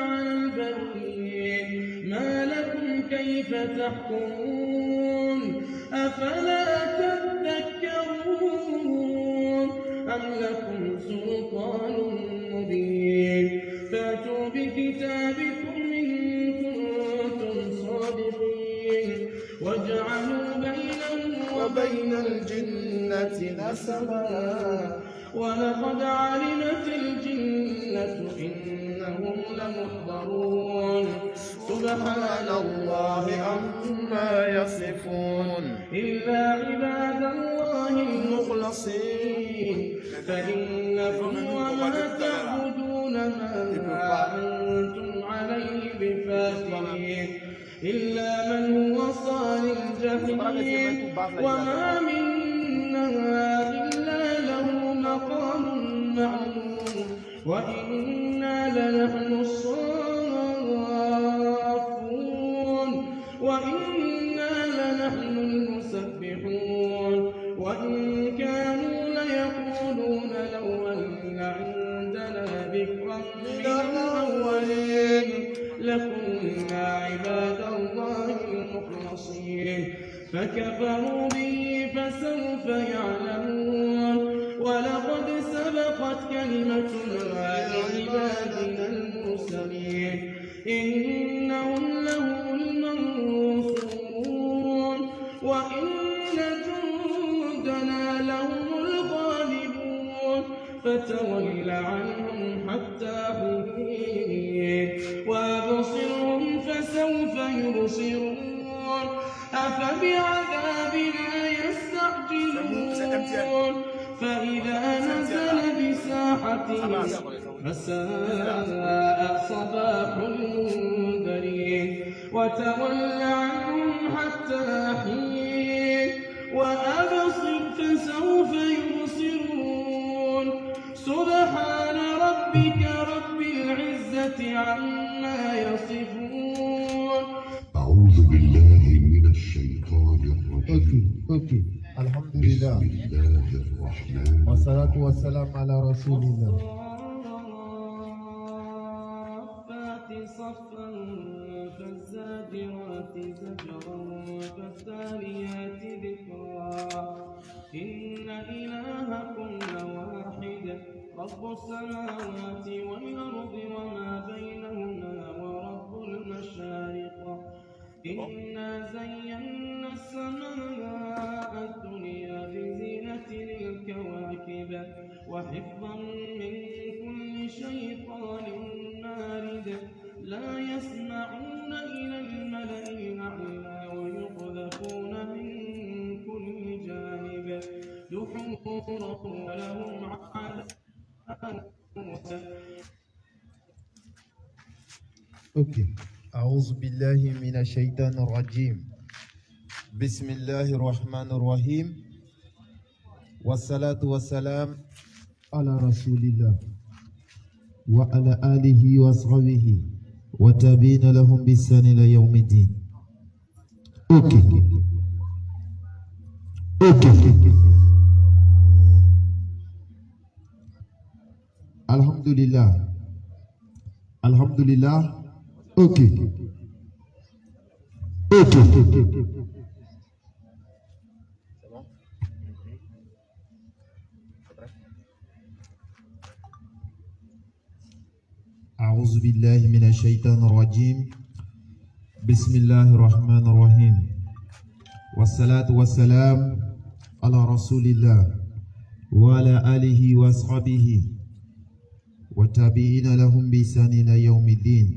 على البنين ما لكم كيف تحكمون أفلا تذكرون أم لكم سلطان مبين فأتوا بكتابكم إن كنتم صادقين واجعلوا بينه وبين الجنة نسبا ولقد علمت الجنة إنهم لمحضرون سبحان الله عما يصفون إلا عباد الله المخلصين فإنكم وما تعبدون ما أنتم عليه بفاتنين إلا من هو صال الجحيم وما منا إلا له مقام معلوم وإنا لنحن الصافون وإنا لنحن المسبحون وإن كانوا ليقولون لو أن عندنا ذكرا من الأولين لكنا عباد الله المخلصين فكفروا به فسوف يعلمون ولقد سبقت كلمتنا لعبادنا المرسلين إنهم لهم المنصورون وإن جندنا لهم الغالبون فتول عنهم حتى حين وأبصرهم فسوف يبصرون أفبعذابنا يستعجلون فإذا نزل بساحتهم فساء صباح المنذرين وتول عنهم حتى حين وأبصر فسوف يبصرون سبحان ربك رب العزة عما يصفون أعوذ بالله من الشيطان الرجيم الحمد لله بسم الله الرحمن والصلاة والسلام على رسول الله والصافات صفا فالزاجرات زجرا فالتاليات ذكرا إن إلهكم لواحد رب السماوات والأرض وما بينهما ورب المشارق إنا زينا السماء الدنيا بزينة للكواكب وحفظا من كل شيطان مارد لا يسمعون إلى الملأ الأعلى ويقذفون من كل جانب دحورا ولهم عذاب أعوذ بالله من الشيطان الرجيم بسم الله الرحمن الرحيم والصلاة والسلام على رسول الله وعلى آله وصحبه وتابعين لهم بإحسان إلى يوم الدين. الحمد لله أعوذ بالله من الشيطان الرجيم بسم الله الرحمن الرحيم والصلاة والسلام على رسول الله وعلى آله وصحبه وتابعين لهم بإحسان إلى يوم الدين.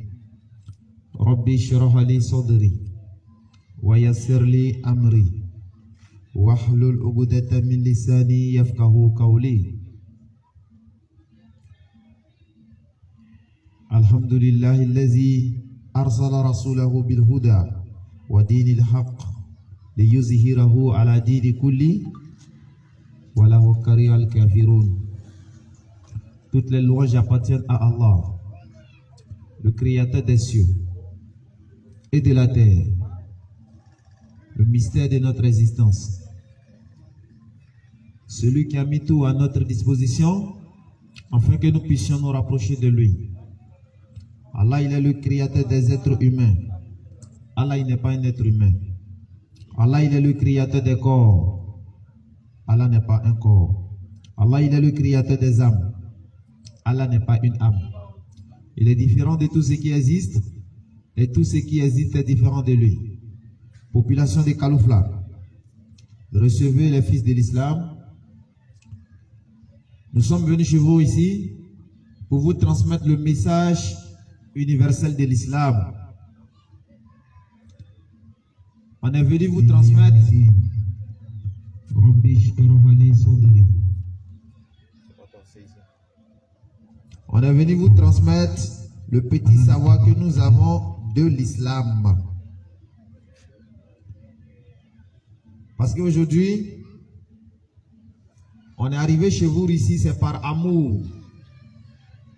ربي اشرح لي صدري ويسر لي أمري واحلل عقدة من لساني يفقه قولي. الحمد لله الذي أرسل رسوله بالهدى ودين الحق ليظهره على دين كله ولو كره الكافرون. Toutes les louanges appartiennent à Allah, le créateur des cieux et de la terre, le mystère de notre existence, celui qui a mis tout à notre disposition afin que nous puissions nous rapprocher de lui. Allah, il est le créateur des êtres humains. Allah, il n'est pas un être humain. Allah, il est le créateur des corps. Allah n'est pas un corps. Allah, il est le créateur des âmes. Allah n'est pas une âme. Il est différent de tout ce qui existe, et tout ce qui existe est différent de lui. Population de Kaloufla, recevez les fils de l'islam. Nous sommes venus chez vous ici pour vous transmettre le message universel de l'islam. On est venu vous transmettre le petit savoir que nous avons de l'islam. Parce qu'aujourd'hui, on est arrivé chez vous ici, c'est par amour.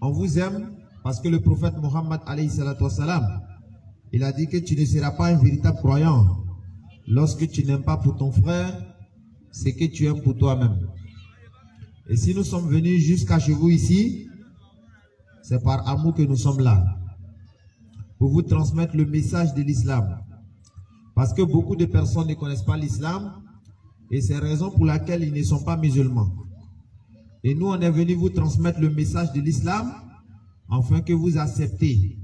On vous aime parce que le prophète Mohammed alayhi salatu wassalam, il a dit que tu ne seras pas un véritable croyant lorsque tu n'aimes pas pour ton frère ce que tu aimes pour toi-même. Et si nous sommes venus jusqu'à chez vous ici, c'est par amour que nous sommes là, pour vous transmettre le message de l'islam. Parce que beaucoup de personnes ne connaissent pas l'islam, et c'est la raison pour laquelle ils ne sont pas musulmans. Et nous, on est venu vous transmettre le message de l'islam, afin que vous acceptez.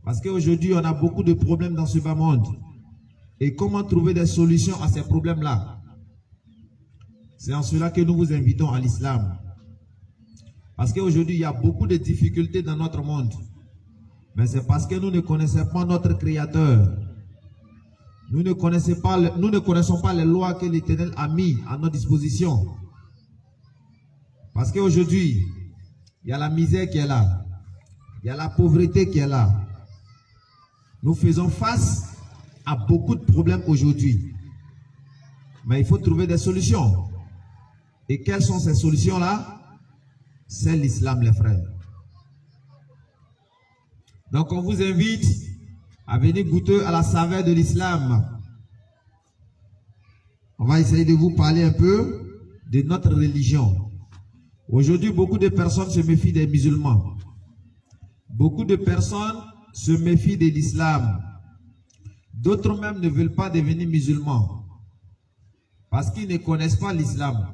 Parce qu'aujourd'hui, on a beaucoup de problèmes dans ce bas monde. Et comment trouver des solutions à ces problèmes-là? C'est en cela que nous vous invitons à l'islam. Parce qu'aujourd'hui, il y a beaucoup de difficultés dans notre monde. Mais c'est parce que nous ne connaissons pas notre Créateur. Nous ne connaissons pas les lois que l'Éternel a mises à notre disposition. Parce qu'aujourd'hui, il y a la misère qui est là. Il y a la pauvreté qui est là. Nous faisons face à beaucoup de problèmes aujourd'hui. Mais il faut trouver des solutions. Et quelles sont ces solutions-là? C'est l'islam, les frères. Donc on vous invite à venir goûter à la saveur de l'islam. On va essayer de vous parler un peu de notre religion. Aujourd'hui, beaucoup de personnes se méfient des musulmans. Beaucoup de personnes se méfient de l'islam. D'autres même ne veulent pas devenir musulmans parce qu'ils ne connaissent pas l'islam.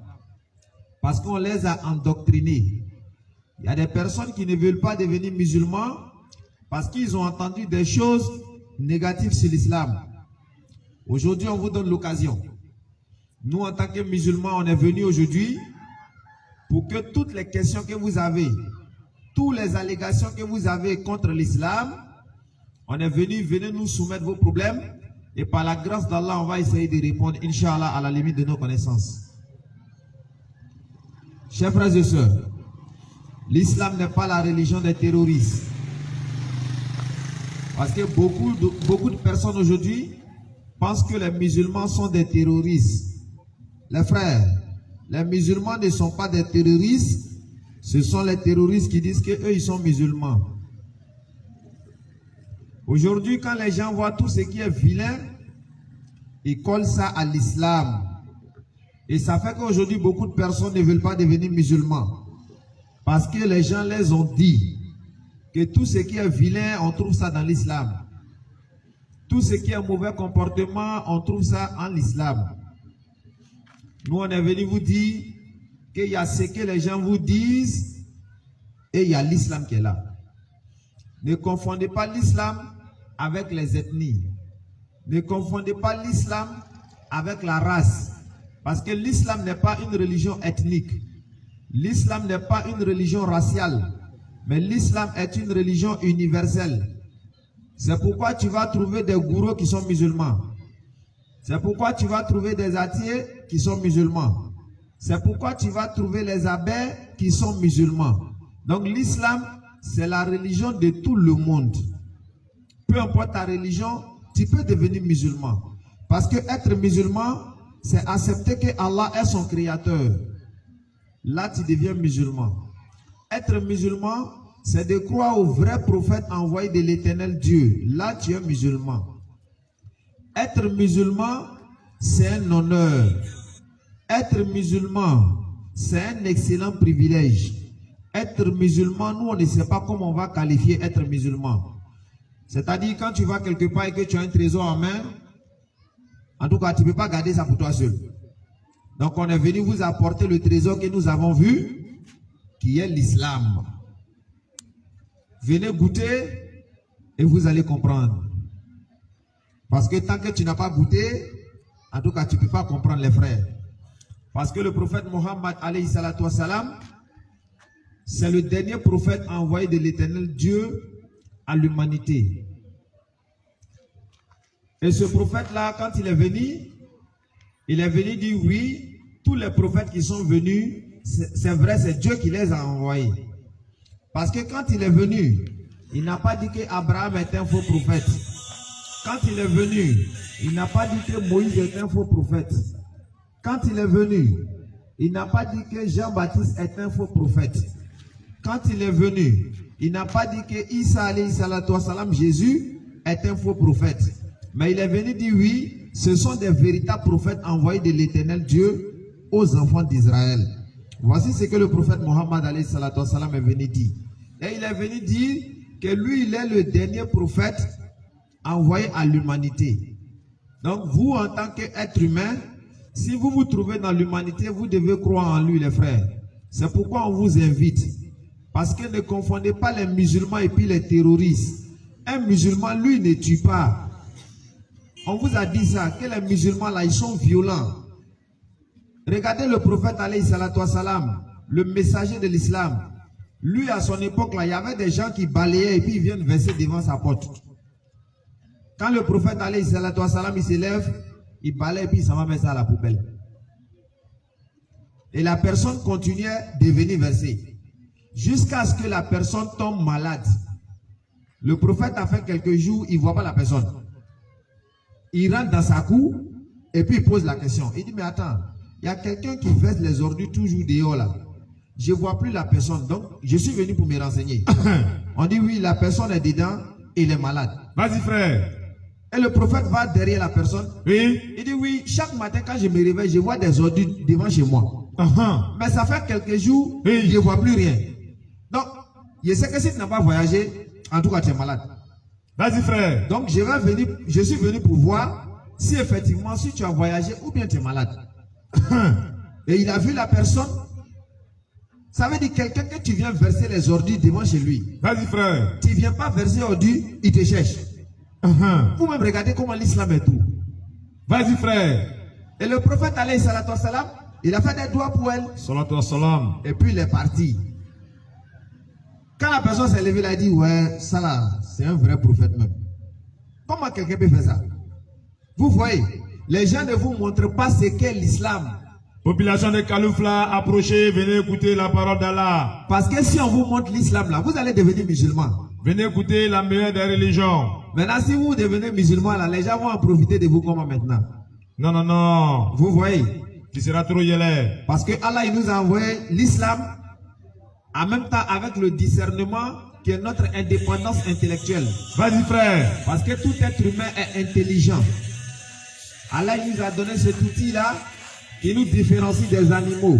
Parce qu'on les a endoctrinés. Il y a des personnes qui ne veulent pas devenir musulmans parce qu'ils ont entendu des choses négatives sur l'islam. Aujourd'hui, on vous donne l'occasion. Nous, en tant que musulmans, on est venus aujourd'hui pour que toutes les questions que vous avez, toutes les allégations que vous avez contre l'islam, on est venu, venez nous soumettre vos problèmes et par la grâce d'Allah, on va essayer de répondre, Inch'Allah, à la limite de nos connaissances. Chers frères et sœurs, l'islam n'est pas la religion des terroristes. Parce que beaucoup de personnes aujourd'hui pensent que les musulmans sont des terroristes. Les frères, les musulmans ne sont pas des terroristes. Ce sont les terroristes qui disent qu'eux, ils sont musulmans. Aujourd'hui, quand les gens voient tout ce qui est vilain, ils collent ça à l'islam. Et ça fait qu'aujourd'hui, beaucoup de personnes ne veulent pas devenir musulmans. Parce que les gens les ont dit que tout ce qui est vilain, on trouve ça dans l'islam. Tout ce qui est mauvais comportement, on trouve ça en l'islam. Nous, on est venu vous dire qu'il y a ce que les gens vous disent et il y a l'islam qui est là. Ne confondez pas l'islam avec les ethnies. Ne confondez pas l'islam avec la race. Parce que l'islam n'est pas une religion ethnique. L'islam n'est pas une religion raciale. Mais l'islam est une religion universelle. C'est pourquoi tu vas trouver des gourous qui sont musulmans. C'est pourquoi tu vas trouver des athées qui sont musulmans. C'est pourquoi tu vas trouver les abbés qui sont musulmans. Donc l'islam, c'est la religion de tout le monde. Peu importe ta religion, tu peux devenir musulman. Parce que être musulman, c'est accepter que Allah est son créateur. Là, tu deviens musulman. Être musulman, c'est de croire au vrai prophète envoyé de l'Éternel Dieu. Là, tu es musulman. Être musulman, c'est un honneur. Être musulman, c'est un excellent privilège. Être musulman, nous, on ne sait pas comment on va qualifier être musulman. C'est-à-dire, quand tu vas quelque part et que tu as un trésor en main, en tout cas, tu ne peux pas garder ça pour toi seul. Donc, on est venu vous apporter le trésor que nous avons vu, qui est l'islam. Venez goûter et vous allez comprendre. Parce que tant que tu n'as pas goûté, en tout cas, tu ne peux pas comprendre les frères. Parce que le prophète Mohammed, alayhi salatu wassalam, c'est le dernier prophète envoyé de l'Éternel Dieu à l'humanité. Et ce prophète-là, quand il est venu dire oui, tous les prophètes qui sont venus, c'est vrai, c'est Dieu qui les a envoyés. Parce que quand il est venu, il n'a pas dit qu'Abraham est un faux prophète. Quand il est venu, il n'a pas dit que Moïse est un faux prophète. Quand il est venu, il n'a pas dit que Jean-Baptiste est un faux prophète. Quand il est venu, il n'a pas dit que Isa alayhi salatu wassalam, Jésus, est un faux prophète. Mais il est venu dire oui, ce sont des véritables prophètes envoyés de l'Éternel Dieu aux enfants d'Israël. Voici ce que le prophète Mohammed alayhi salatu wassalam est venu dire. Et il est venu dire que lui, il est le dernier prophète envoyé à l'humanité. Donc vous, en tant qu'être humain, si vous vous trouvez dans l'humanité, vous devez croire en lui, les frères. C'est pourquoi on vous invite. Parce que ne confondez pas les musulmans et puis les terroristes. Un musulman, lui, ne tue pas. On vous a dit ça, que les musulmans là, ils sont violents. Regardez le prophète alayhi salatu wassalam, le messager de l'islam. Lui, à son époque là, il y avait des gens qui balayaient et puis ils viennent verser devant sa porte. Quand le prophète alayhi salatu wassalam, il s'élève, il balaye et puis il s'en va mettre ça à la poubelle. Et la personne continuait de venir verser. Jusqu'à ce que la personne tombe malade. Le prophète a fait quelques jours, il ne voit pas la personne. Il rentre dans sa cour et puis il pose la question. Il dit, mais attends, il y a quelqu'un qui verse les ordures toujours dehors là. Je ne vois plus la personne, donc je suis venu pour me renseigner. On dit, oui, la personne est dedans et il est malade. Vas-y frère. Et le prophète va derrière la personne. Oui. Il dit, oui, chaque matin quand je me réveille, je vois des ordures devant chez moi. Mais ça fait quelques jours, oui, je ne vois plus rien. Donc, je sais que si tu n'as pas voyagé, en tout cas, tu es malade. Vas-y, frère. Donc, je suis venu pour voir si effectivement, si tu as voyagé ou bien tu es malade. Et il a vu la personne. Ça veut dire quelqu'un que tu viens verser les ordures devant chez lui. Vas-y, frère. Tu ne viens pas verser ordures, il te cherche. Vous-même regardez comment l'islam est tout. Vas-y, frère. Et le prophète alayhi salatu wassalam, il a fait des doigts pour elle. Salatu wassalam. Et puis il est parti. Quand la personne s'est levée, elle a dit, ouais, ça là, c'est un vrai prophète même. Comment quelqu'un peut faire ça? Vous voyez, les gens ne vous montrent pas ce qu'est l'islam. Population de Kaloufla, approchez, venez écouter la parole d'Allah. Parce que si on vous montre l'islam là, vous allez devenir musulman. Venez écouter la meilleure des religions. Maintenant, si vous devenez musulman là, les gens vont en profiter de vous comment maintenant? Non, non, non. Vous voyez? Tu seras trop yélé. Parce que Allah, il nous a envoyé l'islam en même temps avec le discernement qui est notre indépendance intellectuelle. Vas-y, frère. Parce que tout être humain est intelligent. Allah, il nous a donné cet outil-là qui nous différencie des animaux,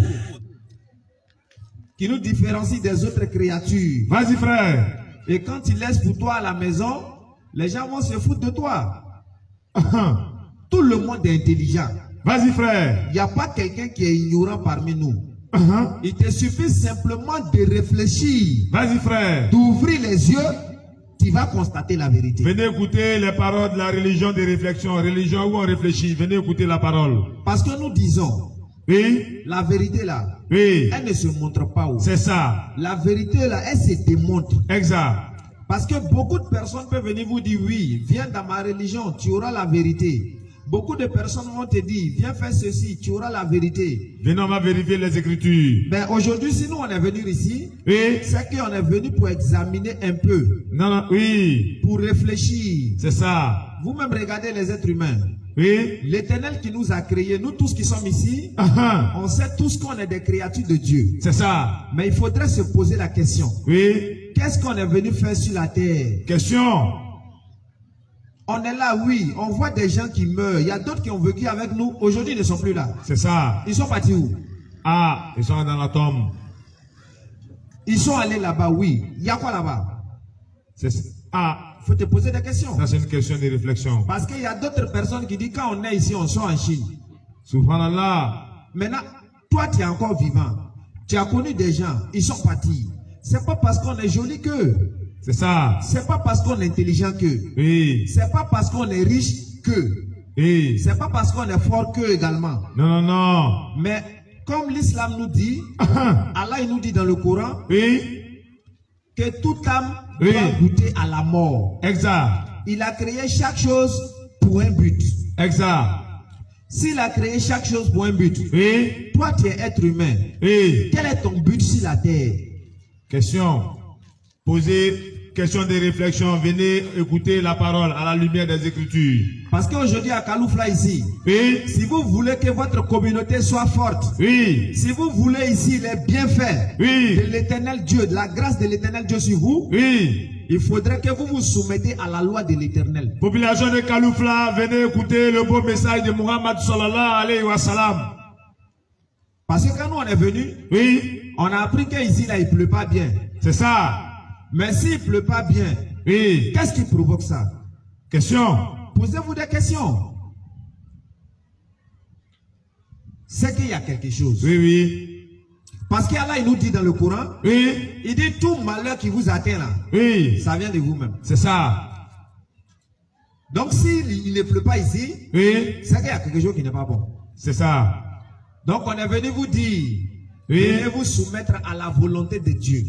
qui nous différencie des autres créatures. Vas-y, frère. Et quand tu laisses pour toi à la maison, les gens vont se foutre de toi. Tout le monde est intelligent. Vas-y, frère. Il n'y a pas quelqu'un qui est ignorant parmi nous. Il te suffit simplement de réfléchir. Vas-y, frère. D'ouvrir les yeux, tu vas constater la vérité. Venez écouter les paroles de la religion de réflexion. Religion où on réfléchit. Venez écouter la parole. Parce que nous disons, oui, la vérité là, oui, elle ne se montre pas. C'est ça. La vérité là, elle se démontre. Exact. Parce que beaucoup de personnes peuvent venir vous dire, oui, viens dans ma religion, tu auras la vérité. Beaucoup de personnes vont te dire, viens faire ceci, tu auras la vérité. Venez, on va vérifier les Écritures. Mais aujourd'hui, si nous on est venu ici, oui, c'est qu'on est venu pour examiner un peu. Non, non, oui. Pour réfléchir. C'est ça. Vous-même regardez les êtres humains. Oui. L'Éternel qui nous a créés, nous tous qui sommes ici, on sait tous qu'on est des créatures de Dieu. C'est ça. Mais il faudrait se poser la question. Oui. Qu'est-ce qu'on est venu faire sur la terre? Question. On est là, oui. On voit des gens qui meurent. Il y a d'autres qui ont vécu avec nous. Aujourd'hui, ils ne sont plus là. C'est ça. Ils sont partis où? Ah, ils sont dans la tombe. Ils sont allés là-bas, oui. Il y a quoi là-bas? Ah, Il faut te poser des questions. ça c'est une question de réflexion. Parce qu'il y a d'autres personnes qui disent quand on est ici, on sort en Chine. Subhanallah. Maintenant, toi tu es encore vivant. Tu as connu des gens, ils sont partis. C'est pas parce qu'on est joli qu'eux. C'est ça. C'est pas parce qu'on est intelligent qu'eux. Oui. C'est pas parce qu'on est riche qu'eux. Oui. C'est pas parce qu'on est fort qu'eux également. Non, non, non. Mais comme l'islam nous dit, Allah il nous dit dans le Coran, Oui. que toute âme Oui. doit goûter à la mort. Exact. Il a créé chaque chose pour un but. Exact. S'il a créé chaque chose pour un but, Oui. toi tu es être humain. Oui. Quel est ton but sur la terre? Question. Posez question de réflexion. Venez écouter la parole à la lumière des Écritures. Parce qu'aujourd'hui à Kaloufla ici, Oui. si vous voulez que votre communauté soit forte, Oui. si vous voulez ici les bienfaits Oui. de l'éternel Dieu, de la grâce de l'éternel Dieu sur vous, Oui. il faudrait que vous vous soumettez à la loi de l'éternel. Population de Kaloufla, venez écouter le beau message de Muhammad sallallahu alayhi wa sallam. Parce que quand nous on est venus, Oui. on a appris qu'ici là il pleut pas bien. C'est ça. Mais s'il pleut pas bien, Oui. qu'est-ce qui provoque ça? Question. Posez-vous des questions. C'est qu'il y a quelque chose. Oui, oui. Parce qu'Allah il nous dit dans le Coran, Oui. il dit tout malheur qui vous atteint là, Oui. ça vient de vous-même. C'est ça. Donc s'il ne pleut pas ici, Oui. c'est qu'il y a quelque chose qui n'est pas bon. C'est ça. Donc on est venu vous dire, Oui. venez vous soumettre à la volonté de Dieu.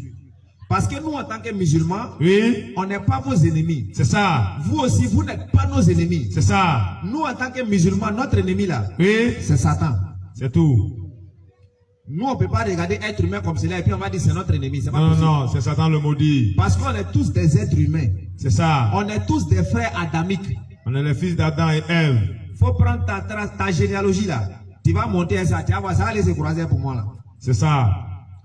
Parce que nous en tant que musulmans, Oui. on n'est pas vos ennemis. C'est ça. Vous aussi, vous n'êtes pas nos ennemis. C'est ça. Nous en tant que musulmans, notre ennemi là, Oui. c'est Satan. C'est tout. Nous on ne peut pas regarder être humain comme cela et puis on va dire c'est notre ennemi. C'est pas Non, possible. non, c'est Satan le maudit. Parce qu'on est tous des êtres humains. C'est ça. On est tous des frères adamiques. On est les fils d'Adam et Ève. Faut prendre ta généalogie là. Tu vas monter à ça. Tu vas voir, ça va aller se croiser pour moi là. C'est ça.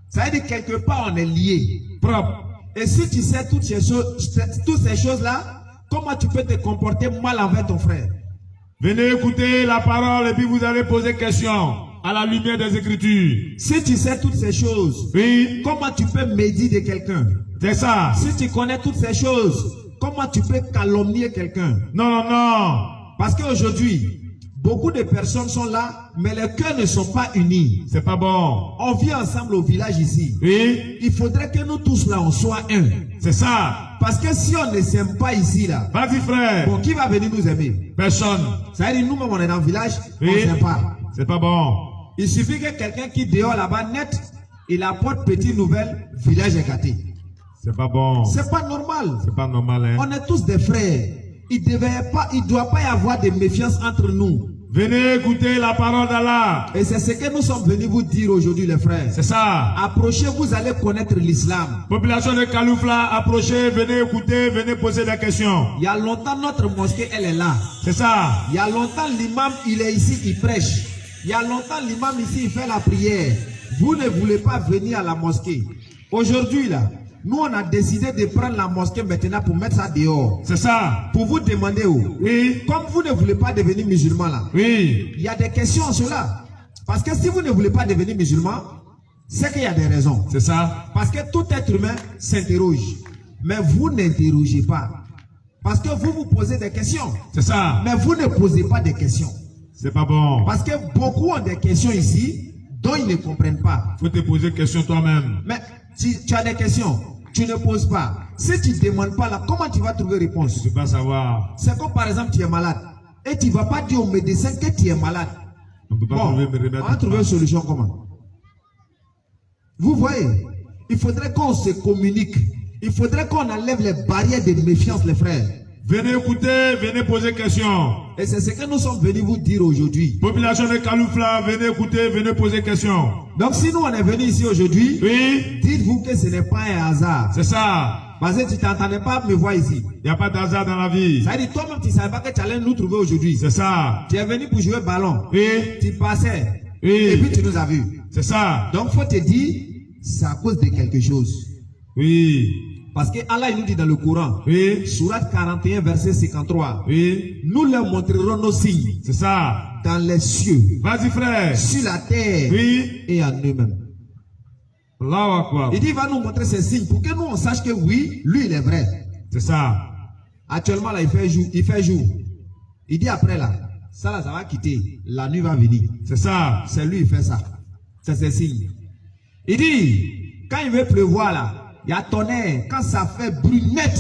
Ça veut dire quelque part on est liés. Propre. Et si tu sais toutes ces choses là, comment tu peux te comporter mal envers ton frère? Venez écouter la parole et puis vous allez poser question à la lumière des Écritures. Si tu sais toutes ces choses, Oui. comment tu peux médire de quelqu'un? C'est ça. Si tu connais toutes ces choses, comment tu peux calomnier quelqu'un? Non, non, non. Parce qu'aujourd'hui, beaucoup de personnes sont là, mais les cœurs ne sont pas unis. C'est pas bon. On vit ensemble au village ici. Oui. Il faudrait que nous tous là, on soit un. C'est ça. Parce que si on ne s'aime pas ici là, Vas-y frère. bon, qui va venir nous aimer? Personne. Ça veut dire nous-mêmes on est dans le village, Oui. on ne s'aime pas. C'est pas bon. Il suffit que quelqu'un qui dehors là-bas net, il apporte petite nouvelle, village est gâté. C'est pas bon. C'est pas normal. C'est pas normal, hein. On est tous des frères. Il ne doit pas y avoir de méfiance entre nous. Venez écouter la parole d'Allah. Et c'est ce que nous sommes venus vous dire aujourd'hui les frères. C'est ça. Approchez, vous allez connaître l'islam. Population de Kaloufla, approchez, venez écouter, venez poser des questions. Il y a longtemps notre mosquée elle est là. C'est ça. Il y a longtemps l'imam il est ici, il prêche. Il y a longtemps l'imam ici il fait la prière. Vous ne voulez pas venir à la mosquée. Aujourd'hui là, nous on a décidé de prendre la mosquée maintenant pour mettre ça dehors. C'est ça. Pour vous demander où. Oui. Comme vous ne voulez pas devenir musulman là. Oui. Il y a des questions en cela. Parce que si vous ne voulez pas devenir musulman, c'est qu'il y a des raisons. C'est ça. Parce que tout être humain s'interroge. Mais vous n'interrogez pas. Parce que vous vous posez des questions. C'est ça. Mais vous ne posez pas de questions. C'est pas bon. Parce que beaucoup ont des questions ici dont ils ne comprennent pas. Faut te poser question toi-même. Mais si tu as des questions, tu ne poses pas. Si tu ne demandes pas là, comment tu vas trouver réponse? Tu peux pas savoir. C'est comme par exemple tu es malade. Et tu ne vas pas dire au médecin que tu es malade. On peut pas Bon, trouver mes remèdes. on va trouver une solution comment? Vous voyez, il faudrait qu'on se communique. Il faudrait qu'on enlève les barrières de méfiance, les frères. Venez écouter, venez poser question. Et c'est ce que nous sommes venus vous dire aujourd'hui. Population de Kaloufla, venez écouter, venez poser question. Donc si nous on est venus ici aujourd'hui, Oui. dites-vous que ce n'est pas un hasard. C'est ça. Parce que tu t'entendais pas me voir ici. Il n'y a pas d'hasard dans la vie. Ça veut dire toi-même tu ne savais pas que tu allais nous trouver aujourd'hui. C'est ça. Tu es venu pour jouer ballon. Oui. Tu passais. Oui. Et puis tu nous as vus. C'est ça. Donc faut te dire, c'est à cause de quelque chose. Oui. Parce que Allah il nous dit dans le Coran, Oui. Sourate 41 verset 53, Oui. nous leur montrerons nos signes C'est ça. dans les cieux, Vas-y frère. sur la terre Oui. et en eux-mêmes. Allahu Akbar. Il dit, il va nous montrer ses signes pour que nous on sache que oui, lui il est vrai. C'est ça. Actuellement là, il fait jour. Il dit après là, ça va quitter. La nuit va venir. C'est ça. C'est lui, il fait ça. C'est ses signes. Il dit, quand il veut pleuvoir là, il y a tonnerre. Quand ça fait bruit net,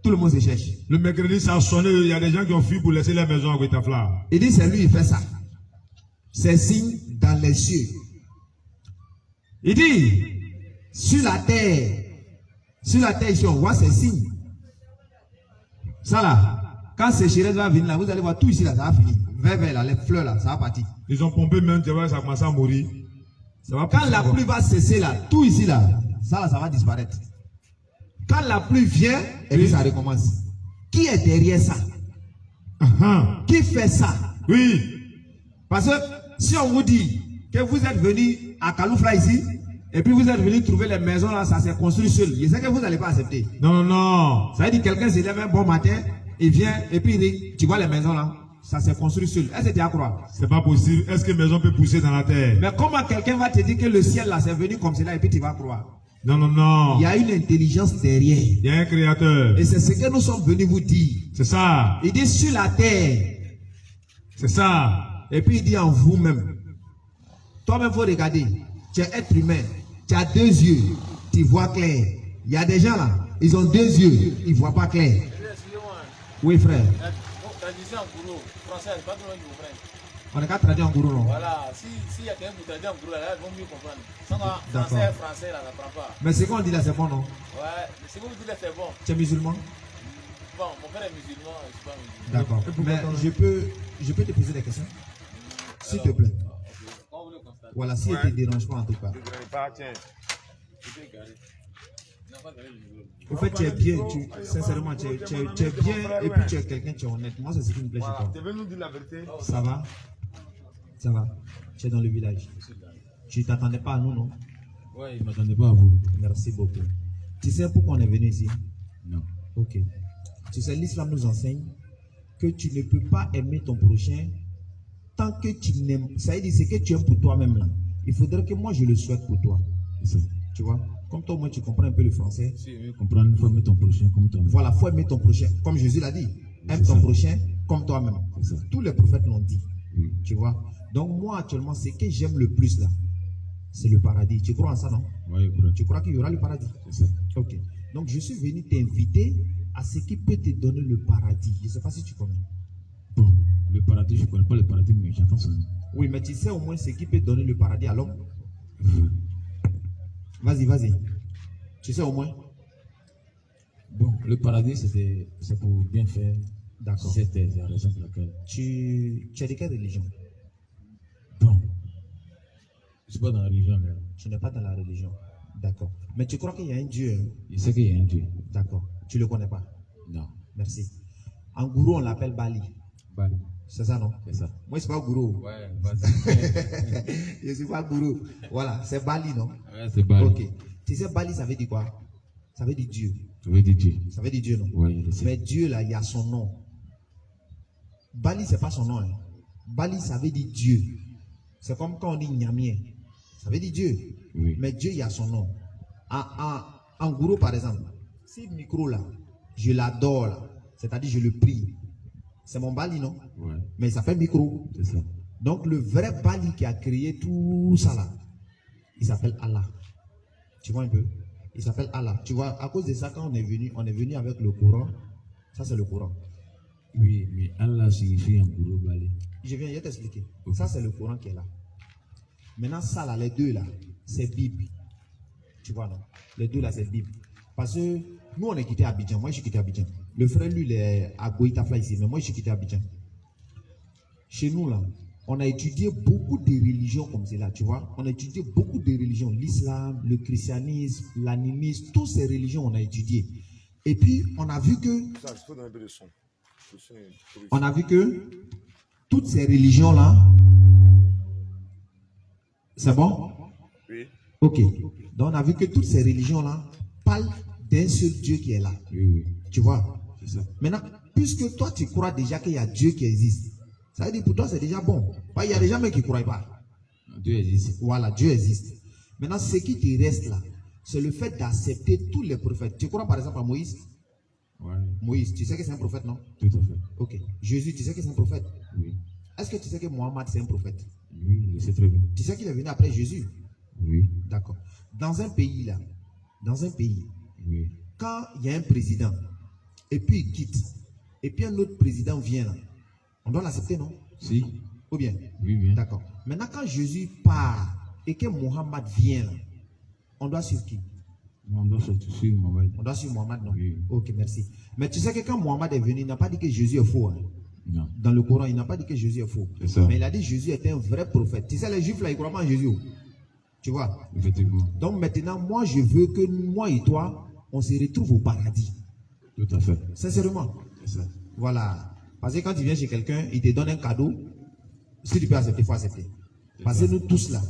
tout le monde se cherche. Le mercredi, ça a sonné. Il y a des gens qui ont fui pour laisser la maison à Guitafla. Il dit, c'est lui, il fait ça. C'est signe dans les cieux. Il dit, sur la terre ici, on voit ces signes. Ça là, quand sécheresse va venir là, vous allez voir tout ici là, ça va finir. Vert là, les fleurs là, ça va partir. Ils ont pompé même, tu vois, ça commence à mourir. Ça va Quand la pluie va cesser là, tout ici là, ça va disparaître. Quand la pluie vient, et puis ça recommence. Qui est derrière ça? Qui fait ça? Oui. Parce que si on vous dit que vous êtes venu à Kaloufla ici, et puis vous êtes venu trouver les maisons là, ça s'est construit seul. Je sais que vous n'allez pas accepter. Non. Ça veut dire que quelqu'un se lève un bon matin, il vient, et puis il dit, tu vois les maisons là, ça s'est construit seul. Est-ce que tu as croire? C'est pas possible. Est-ce que maison peut pousser dans la terre? Mais comment quelqu'un va te dire que le ciel là, c'est venu comme cela, et puis tu vas croire? Non. Il y a une intelligence derrière. Il y a un créateur. Et c'est ce que nous sommes venus vous dire. C'est ça. Il dit sur la terre. C'est ça. Et puis il dit en vous-même. Toi-même, il faut regarder. Tu es être humain. Tu as deux yeux. Tu vois clair. Il y a des gens là. Ils ont deux yeux. Ils ne voient pas clair. Oui, frère. On n'est qu'à traduire en gourou, non? Voilà, si y a quelqu'un qui traduit en gourou, là, ils vont mieux comprendre. Sans français, là, ça prend pas. Mais ce qu'on dit là, c'est bon, non? Ouais, ce que vous dites là, c'est bon. Tu es musulman? Bon, mon frère est musulman, je suis pas musulman. D'accord. Mais je peux te poser des questions? S'il te plaît. Quand vous le constatez. Voilà, si il ne te dérange pas en tout cas. Au fait, tu es bien, sincèrement, tu es bien et puis tu es quelqu'un, tu es honnête. Moi, c'est ce qui me plaît chez toi. Tu veux nous dire la vérité? Ça va? Ça va? Tu es dans le village. Tu ne t'attendais pas à nous, non? Ouais, il ne m'attendait pas à vous. Merci beaucoup. Tu sais pourquoi on est venu ici? Non. Ok. Tu sais, l'islam nous enseigne que tu ne peux pas aimer ton prochain tant que tu n'aimes. Ça veut dire, c'est que tu aimes pour toi-même là. Il faudrait que moi je le souhaite pour toi. Tu vois? Comme toi, au moins, tu comprends un peu le français. Si tu veux comprendre, il faut aimer ton prochain comme toi-même. Voilà, il faut aimer ton prochain. Comme Jésus l'a dit. Aime ton prochain comme toi-même. Tous les prophètes l'ont dit. Tu vois? Donc, moi, actuellement, ce que j'aime le plus là, c'est le paradis. Tu crois en ça, non? Oui, Tu crois qu'il y aura le paradis? c'est ça. Ok. Donc, je suis venu t'inviter à ce qui peut te donner le paradis. Je ne sais pas si tu connais. Bon, le paradis, je ne connais pas le paradis, mais j'entends ça. Oui, mais tu sais au moins ce qui peut donner le paradis à l'homme. Vas-y. Tu sais au moins. Bon, le paradis, c'est pour bien faire. D'accord. C'est la raison pour laquelle. Tu es de quelle religion? Bon, je ne suis pas dans la religion, mais Tu n'es pas dans la religion. D'accord. Mais tu crois qu'il y a un Dieu? Hein? je sais qu'il y a un Dieu. D'accord. Tu ne le connais pas? Non. Merci. En gourou, on l'appelle Bali. Bali. C'est ça, non? C'est ça. Moi, je ne suis pas gourou. Ouais, vas-y. Je ne suis pas gourou. Voilà, c'est Bali, non? Ouais, c'est Bali. Ok. Tu sais, Bali, ça veut dire quoi? Ça veut dire Dieu. Ça veut dire Dieu. Ça veut dire Dieu, non? Ouais, je sais. Mais Dieu, là, il y a son nom. Bali, ce n'est pas son nom. Hein. Bali, ça veut dire Dieu. C'est comme quand on dit Nyamien. Ça veut dire Dieu. Oui. Mais Dieu, il y a son nom. En gourou, par exemple, si le micro, là, je l'adore, là, c'est-à-dire je le prie. C'est mon Bali, non? Ouais, Mais il s'appelle micro. c'est ça. Donc, le vrai Bali qui a créé tout ça, là, il s'appelle Allah. Tu vois un peu? Il s'appelle Allah. Tu vois, à cause de ça, quand on est venu avec le Coran. Ça, c'est le Coran. Oui, mais Allah signifie en gros Bali. Je vais t'expliquer. Ça, c'est le Coran qui est là. Maintenant, ça, là, les deux, là, c'est Bible. Tu vois, non? Les deux, là, c'est Bible. Parce que nous, on est quitté Abidjan. Moi, je suis quitté Abidjan. Le frère, lui, il est à Goïtafla ici. Mais moi, je suis quitté Abidjan. Chez nous, là, on a étudié beaucoup de religions comme cela, tu vois. On a étudié beaucoup de religions. L'islam, le christianisme, l'animisme, toutes ces religions, on a étudié. Et puis, on a vu que... On a vu que toutes ces religions-là... C'est bon? Oui. Ok. Donc, on a vu que toutes ces religions-là parlent d'un seul Dieu qui est là. Oui. Tu vois? C'est ça. Maintenant, puisque toi, tu crois déjà qu'il y a Dieu qui existe, ça veut dire pour toi, c'est déjà bon. Il y a des gens même qui ne croient pas. Dieu existe. Voilà, Dieu existe. Maintenant, ce qui te reste là, c'est le fait d'accepter tous les prophètes. Tu crois par exemple à Moïse? Ouais, Moïse, tu sais que c'est un prophète, non? tout à fait. Ok. Jésus, tu sais que c'est un prophète? Oui. Est-ce que tu sais que Mohammed, c'est un prophète? Oui, je sais très bien. Tu sais qu'il est venu après Jésus? Oui, D'accord. Dans un pays là, dans un pays, oui. quand il y a un président, et puis il quitte, et puis un autre président vient là, on doit l'accepter, non? Si. Ou bien? Oui, bien. D'accord. Maintenant, quand Jésus part et que Mohammed vient là, on doit suivre qui? On doit sortir sur Mohamed. On doit suivre Mohammed, non? Oui. Ok, merci. Mais tu sais que quand Mohammed est venu, il n'a pas dit que Jésus est faux. Hein. Non. Dans le Coran, il n'a pas dit que Jésus est faux. C'est ça. Mais il a dit que Jésus était un vrai prophète. Tu sais, les Juifs là, ils croient pas en Jésus. Tu vois? Effectivement. Donc maintenant, moi, je veux que moi et toi, on se retrouve au paradis. Tout à fait. Sincèrement. C'est ça. Voilà. Parce que quand tu viens chez quelqu'un, il te donne un cadeau. Si tu peux accepter, il faut accepter. Parce que nous tous là,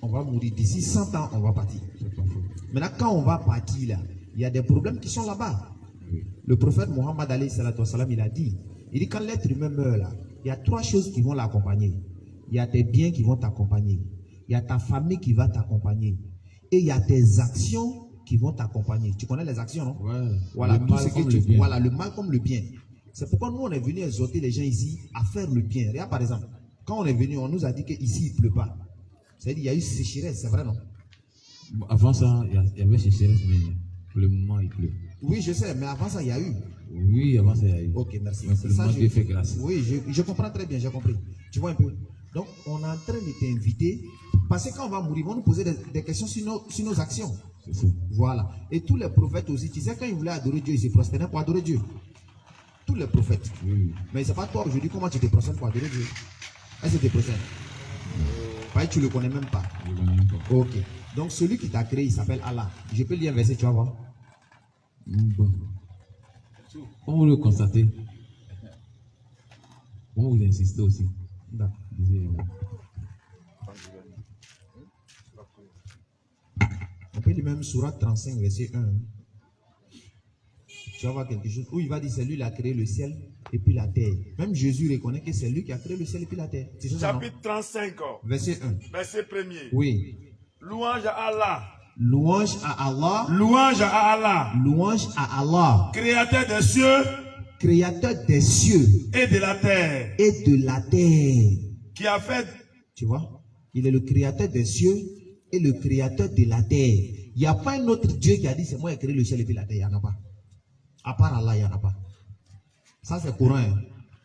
on va mourir. D'ici 100 ans, on va partir. C'est pas faux. Maintenant, quand on va partir là, il y a des problèmes qui sont là-bas. Oui. Le prophète Mohammed alayhi salatu wassalam, il a dit, quand l'être humain meurt là, il y a 3 choses qui vont l'accompagner. Il y a tes biens qui vont t'accompagner. Il y a ta famille qui va t'accompagner. Et il y a tes actions qui vont t'accompagner. Tu connais les actions, non? Ouais. Voilà, Le tout mal ce que comme tu le bien. voilà, le mal comme le bien. C'est pourquoi nous, on est venu exhorter les gens ici à faire le bien. Regarde par exemple, quand on est venu, on nous a dit qu'ici, il ne pleut pas. C'est-à-dire qu'il y a eu sécheresse, c'est vrai, non? Bon, avant ça, il y avait sécheresse, mais pour le moment, il pleut. Oui, je sais, mais avant ça, il y a eu. Oui, avant ça, il y a eu. Ok, merci. Mais pour le Ça, moment, Dieu fait grâce. Oui, je comprends très bien, j'ai compris. Tu vois un peu. Donc, on est en train de t'inviter, parce que quand on va mourir, ils vont nous poser des questions sur nos actions. C'est ça. Voilà. Et tous les prophètes aussi, tu sais, quand ils voulaient adorer Dieu, ils se prosternaient pour adorer Dieu. Tous les prophètes. Oui. Mais c'est pas toi aujourd'hui, comment tu te prosternes pour adorer Dieu? Est-ce que tu te prosternes? Parce que tu ne le connais même pas. Je ne connais même pas. Ok. Donc, celui qui t'a créé, il s'appelle Allah. Je peux lire un verset, tu vas voir. Bon. Comment vous le constatez? Comment vous insistez aussi? D'accord. On peut lire même Surat 35, verset 1. Tu vas voir quelque chose où il va dire c'est lui qui a créé le ciel et puis la terre. Même Jésus reconnaît que c'est lui qui a créé le ciel et puis la terre. C'est ça, non? Chapitre 35, Verset 1. verset 1er. Oui. Louange à Allah. Louange à Allah. Louange à Allah. Louange à Allah. Créateur des cieux Créateur des cieux et de la terre. et de la terre. Qui a fait. Tu vois? Il est le créateur des cieux et le créateur de la terre. Il n'y a pas un autre Dieu qui a dit c'est moi qui ai créé le ciel et puis la terre. Il n'y en a pas. À part Allah, il n'y en a pas. Ça, c'est courant. Hein?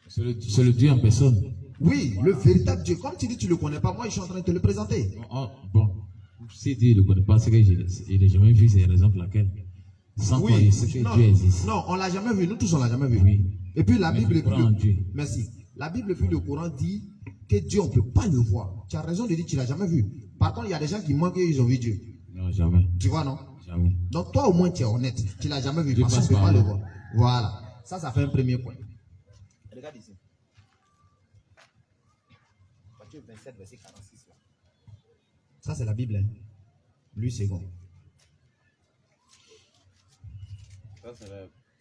C'est le Dieu en personne. Oui, le véritable Dieu. Comme tu dis, tu ne le connais pas. Moi, je suis en train de te le présenter. Bon, si Dieu ne le connaît pas, c'est que je n'ai jamais vu, c'est la raison pour laquelle. Sans quoi, il sait que non, Dieu existe. non, on l'a jamais vu. Nous tous, on l'a jamais vu. Oui. Et puis la Mais Bible, je crois en Dieu. merci. La Bible et puis le Coran dit que Dieu, on ne peut pas le voir. Tu as raison de dire que tu ne l'as jamais vu. Par contre, il y a des gens qui manquent et ils ont vu Dieu. Non, jamais. Tu vois, non? Jamais. Donc toi, au moins, tu es honnête. Tu ne l'as jamais vu. Dieu Parce qu'on ne passe peut par pas le là. voir. Voilà. Ça fait un premier point. Regarde ici. Matthieu 27, verset 46. Là. Ça, c'est la Bible. Hein? Lui, second.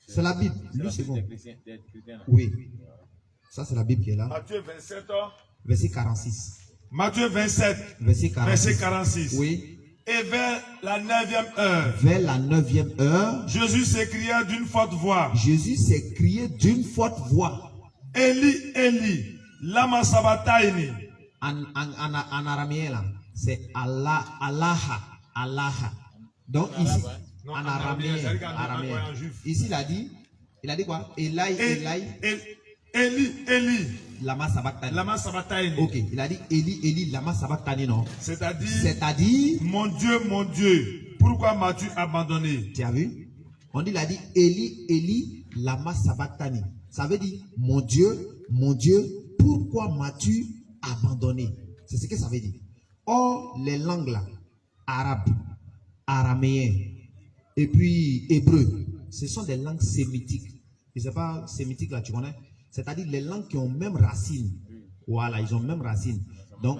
C'est la Bible. Lui, second. Oui. Ça, c'est la Bible qui est là. Matthieu 27. Verset 46. Matthieu 27. Verset 46. Verset 46. Oui. Et vers la 9e heure, Vers la 9e heure, Jésus s'écria d'une forte voix. Jésus s'est crié d'une forte voix. Eli, Eli, lama sabachthani. En araméen, là, c'est Allah, Allah, Allah. Donc ici, Non, en en araméen, araméen, araméen. en juif. Ici, il a dit quoi? Eli, Eli, Eli, lama sabachthani. lama sabachthani. Ok, il a dit Eli, Eli, lama sabachthani, non? C'est-à-dire, C'est-à-dire, mon Dieu, pourquoi m'as-tu abandonné? tu as vu? Il a dit Eli, Eli, lama sabachthani. Ça veut dire, mon Dieu, pourquoi m'as-tu abandonné? C'est ce que ça veut dire. Or, les langues là, arabes, araméen, et puis hébreu, ce sont des langues sémitiques. Et c'est pas sémitique là, tu connais? C'est-à-dire les langues qui ont même racine. Voilà, ils ont même racine. Donc,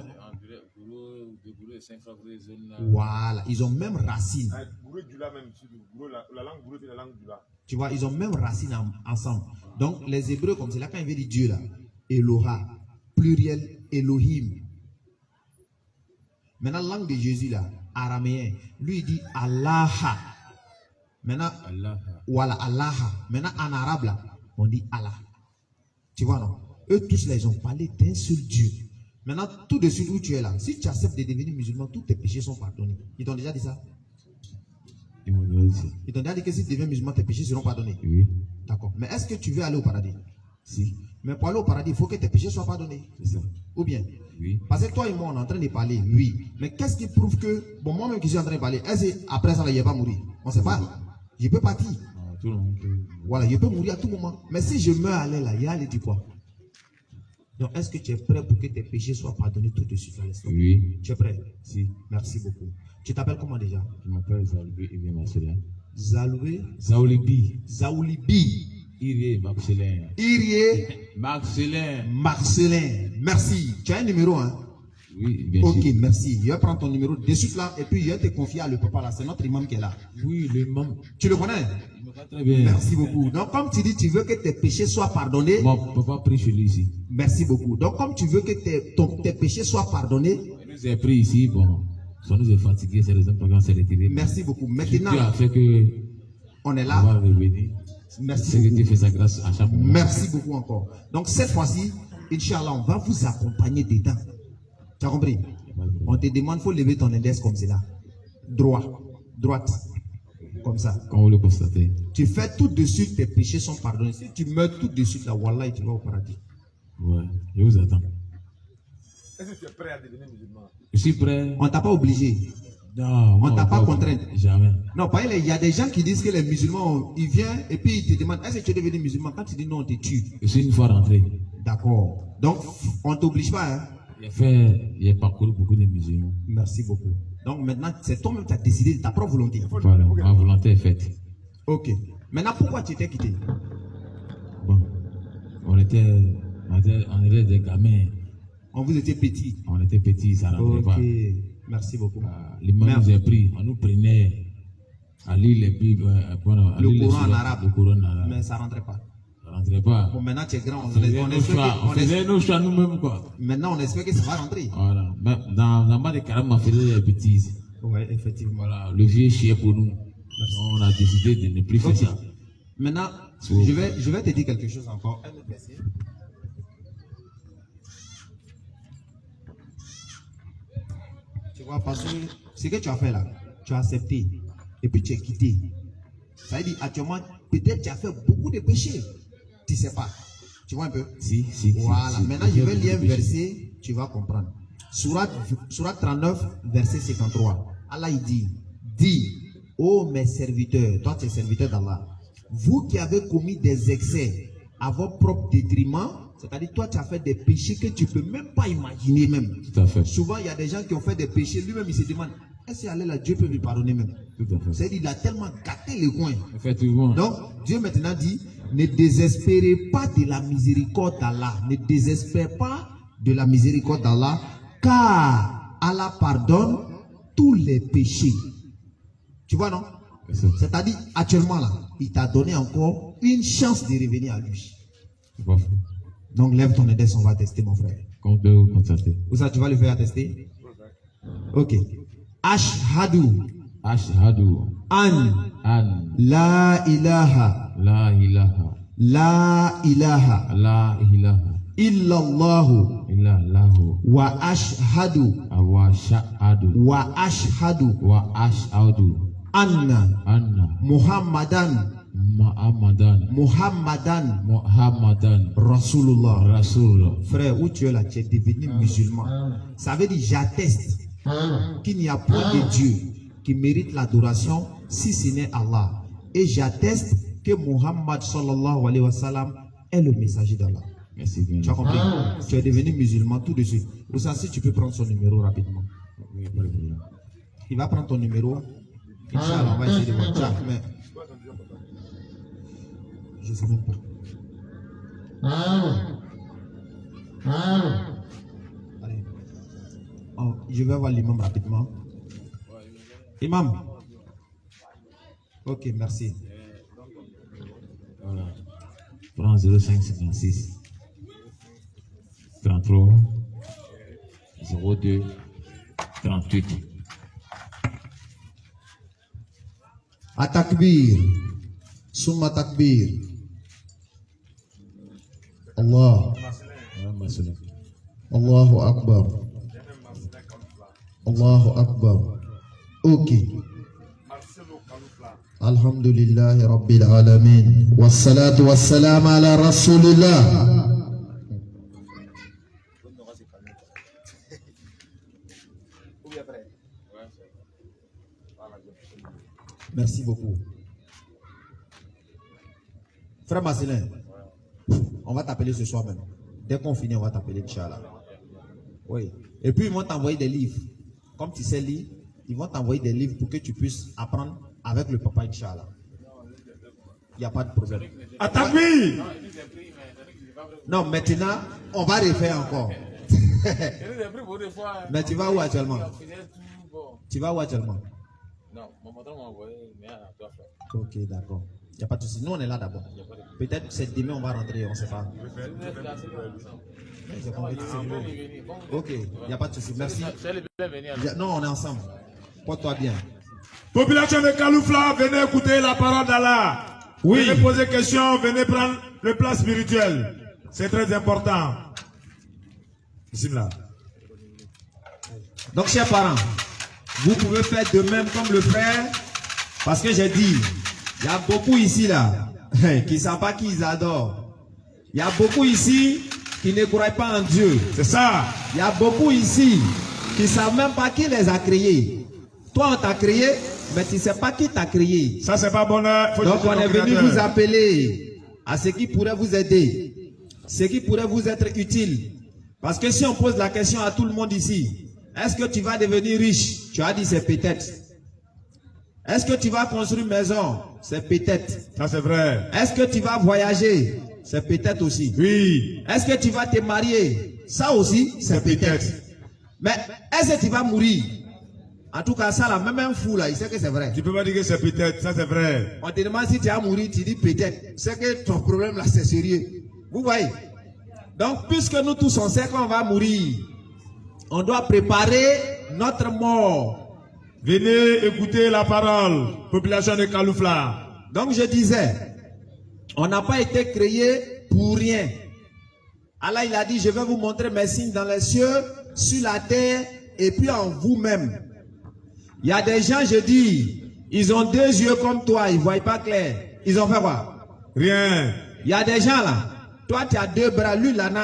voilà, ils ont même racine. La langue gourou, c'est la langue dula. Tu vois, ils ont même racine ensemble. Donc, les Hébreux, comme c'est là, quand il veut dire Dieu là, Eloha, pluriel, Elohim. Maintenant, la langue de Jésus là, araméen. Lui, il dit Allah. Maintenant, Allah. voilà, Allah. Maintenant, en arabe, là, on dit Allah. Tu vois, non? Eux tous, là, ils ont parlé d'un seul Dieu. Maintenant, tout de suite où tu es là, si tu acceptes de devenir musulman, tous tes péchés sont pardonnés. Ils t'ont déjà dit ça? Ils m'ont dit ça. Ils t'ont déjà dit que si tu deviens musulman, tes péchés seront pardonnés. Oui. D'accord. Mais est-ce que tu veux aller au paradis? Si. Mais pour aller au paradis, il faut que tes péchés soient pardonnés. C'est ça. Ou bien? Oui. Parce que toi et moi, on est en train de parler, oui. Mais qu'est-ce qui prouve que, bon, moi-même qui suis en train de parler, est-ce qu'après ça, il ne va pas mourir? On ne sait pas. Je peux partir. Ah, tout le monde peut. Voilà, je peux mourir à tout moment. Mais si je meurs à l'air là, il y a aller dire quoi? Donc, est-ce que tu es prêt pour que tes péchés soient pardonnés tout de suite à l'instant? Oui. Tu es prêt? Si. Merci beaucoup. Tu t'appelles comment déjà? Je m'appelle Zaoulibi Irie Marcelin. Zaloué Zaoulibi. Zaoulibi Irie Marcelin. Irie Marcelin. Marcelin. Merci. Tu as un numéro, hein? Oui, bien Ok, sûr. merci. Je vais prendre ton numéro de suite là et puis je vais te confier à le papa là. C'est notre imam qui est là. Oui, le membre. Tu le connais? Il me va très bien. Merci beaucoup. Donc, comme tu dis, tu veux que tes péchés soient pardonnés. Mon papa prie chez lui ici. Merci beaucoup. Donc, comme tu veux que tes péchés soient pardonnés. Il nous a pris ici, bon. Ça nous est fatigué, c'est raison pour laquelle on s'est retiré. Merci beaucoup. Dieu Maintenant, a fait que on est on là. va revenir. Merci C'est que Dieu beaucoup. fait sa grâce à chaque moment. Merci beaucoup encore. Donc, cette fois-ci, Inch'Allah, on va vous accompagner dedans. Tu as compris? On te demande, il faut lever ton index comme cela. Droit. Droite. Comme ça. Comme vous le constatez. Tu fais tout de suite, tes péchés sont pardonnés. Si tu meurs tout de suite, là, Wallah, tu vas au paradis. Ouais, je vous attends. Est-ce que tu es prêt à devenir musulman? Je suis prêt. On ne t'a pas obligé. Non, On t'a pas contraint. Jamais. Non, par exemple, il y a des gens qui disent que les musulmans, ils viennent et puis ils te demandent, est-ce que tu es devenu musulman? Quand tu dis non, on te tue. Je suis une fois rentré. D'accord. Donc, on ne t'oblige pas. Hein? J'ai parcouru beaucoup de musulmans. Merci beaucoup. Donc maintenant, c'est toi-même qui as décidé de ta propre volonté. Voilà, ma volonté est faite. Ok. Maintenant, pourquoi tu t'es quitté? Bon, on était des gamins. On vous était petit. On était petits, ça rentrait Ok. pas. Merci beaucoup. L'imam nous a pris, on nous prenait à lire les Bibles, Le Coran en arabe. Le Coran en arabe. Mais ça ne rentrait pas. Ça rentrait pas. Bon, maintenant tu es grand. On faisait nos choix nous-mêmes, quoi. Maintenant, on espère que ça va rentrer. Voilà. Mais dans bas de carême, on faisait des bêtises. Oui, effectivement. Voilà, le vieux chier pour nous. On a décidé de ne plus faire Ok. ça. Maintenant, Oui. je vais te dire quelque chose encore. Un autre verset. Tu vois, parce que ce que tu as fait là, tu as accepté. Et puis tu es quitté. Ça veut dire, actuellement, peut-être tu as fait beaucoup de péchés. Tu ne sais pas. Tu vois un peu? Si. Voilà. si. Maintenant, je vais lire un verset, tu vas comprendre. Surat 39, verset 53. Allah, il dit, dis, ô mes serviteurs, toi tu es serviteur d'Allah, vous qui avez commis des excès à votre propre détriment, c'est-à-dire toi tu as fait des péchés que tu ne peux même pas imaginer même. Tout à fait. Souvent, il y a des gens qui ont fait des péchés, lui-même il se demande, est-ce qu'Allah là, Dieu peut lui pardonner même? Tout à fait. C'est-à-dire il a tellement gâté les coins. Effectivement. Donc, Dieu maintenant dit, ne désespérez pas de la miséricorde d'Allah. Ne désespérez pas de la miséricorde d'Allah, car Allah pardonne tous les péchés. Tu vois, non? C'est-à-dire, actuellement là, il t'a donné encore une chance de revenir à lui. C'est pas faux. Donc, lève ton index, on va tester, mon frère. Comme peut vous constater. Où ça, tu vas le faire tester? Ok. Ashhadu Ashhadu an an la ilaha la ilaha la ilaha la ilaha illallahu illallahu wa ashhadu wa shahadu wa ashhadu wa ashhadu anna anna Muhammadan Rasulullah. Rasulullah. Frère, où tu es là, tu es devenu musulman. Ça veut dire j'atteste qu'il n'y a point de Dieu qui mérite l'adoration si ce n'est Allah. Et j'atteste que Muhammad sallallahu alayhi wa sallam est le messager d'Allah. Merci bien. Tu as compris? Tu es devenu musulman tout de suite. Ou ça, si tu peux prendre son numéro rapidement. Oui, pas de problème. Il va prendre ton numéro. Inch'Allah, on va essayer de voir. Tiens, mais... Je ne sais même pas. Allez. Oh, je vais voir l'imam rapidement. Imam. Ok, merci. Voilà. Prends 0556 33 02 38. At-takbir. Summa takbir. Allah. Allahu Akbar. Allahu Akbar. Ok. Alhamdulillah Rabbil Alamin. Wassalatu wassalam ala Rasulillah. Merci beaucoup. Frère Marcelin, on va t'appeler ce soir même. Dès qu'on finit, on va t'appeler, Inch'Allah. Oui. Et puis, ils vont t'envoyer des livres. Comme tu sais lire, ils vont t'envoyer des livres pour que tu puisses apprendre avec le papa, Inch'Allah. Il n'y a pas de problème. Attaque-lui! Non, maintenant, on va refaire encore. Mais tu vas où actuellement? Tu vas où actuellement? Non, mon patron m'a envoyé, mais à toi, frère. Ok, d'accord. Il n'y a pas de souci. Nous, on est là d'abord. Peut-être que c'est demain, on va rentrer, on ne sait pas. Ok, il n'y a pas de souci. Merci. Non, on est ensemble. Porte-toi bien. Population de Kaloufla, venez écouter la parole d'Allah. Oui. Venez poser question, venez prendre le plan spirituel. C'est très important. Bismillah. Donc, chers parents, vous pouvez faire de même comme le frère, parce que j'ai dit, il y a beaucoup ici là, qui ne savent pas qui ils adorent. Il y a beaucoup ici qui ne croient pas en Dieu. C'est ça. Il y a beaucoup ici qui ne savent même pas qui les a créés. Toi, on t'a créé, mais tu ne sais pas qui t'a créé. Ça, c'est pas bon. Donc, on est venu vous appeler à ce qui pourrait vous aider, ce qui pourrait vous être utile. Parce que si on pose la question à tout le monde ici, est-ce que tu vas devenir riche? Tu as dit c'est peut-être. Est-ce que tu vas construire une maison? C'est peut-être. Ça, c'est vrai. Est-ce que tu vas voyager? C'est peut-être aussi. Oui. Est-ce que tu vas te marier? Ça aussi, c'est peut-être. Mais est-ce que tu vas mourir? En tout cas, ça, là, même un fou, là, il sait que c'est vrai. Tu peux pas dire que c'est peut-être. Ça, c'est vrai. On te demande si tu vas mourir, tu dis peut-être. C'est que ton problème, là, c'est sérieux. Vous voyez? Donc, puisque nous tous, on sait qu'on va mourir, on doit préparer notre mort. Venez écouter la parole, population de Kaloufla. Donc je disais, on n'a pas été créé pour rien. Allah il a dit, je vais vous montrer mes signes dans les cieux, sur la terre et puis en vous-même. Il y a des gens, je dis, ils ont 2 yeux comme toi, ils ne voient pas clair. Ils ont fait quoi? Rien. Il y a des gens là, toi tu as 2 bras, lui il en a 1.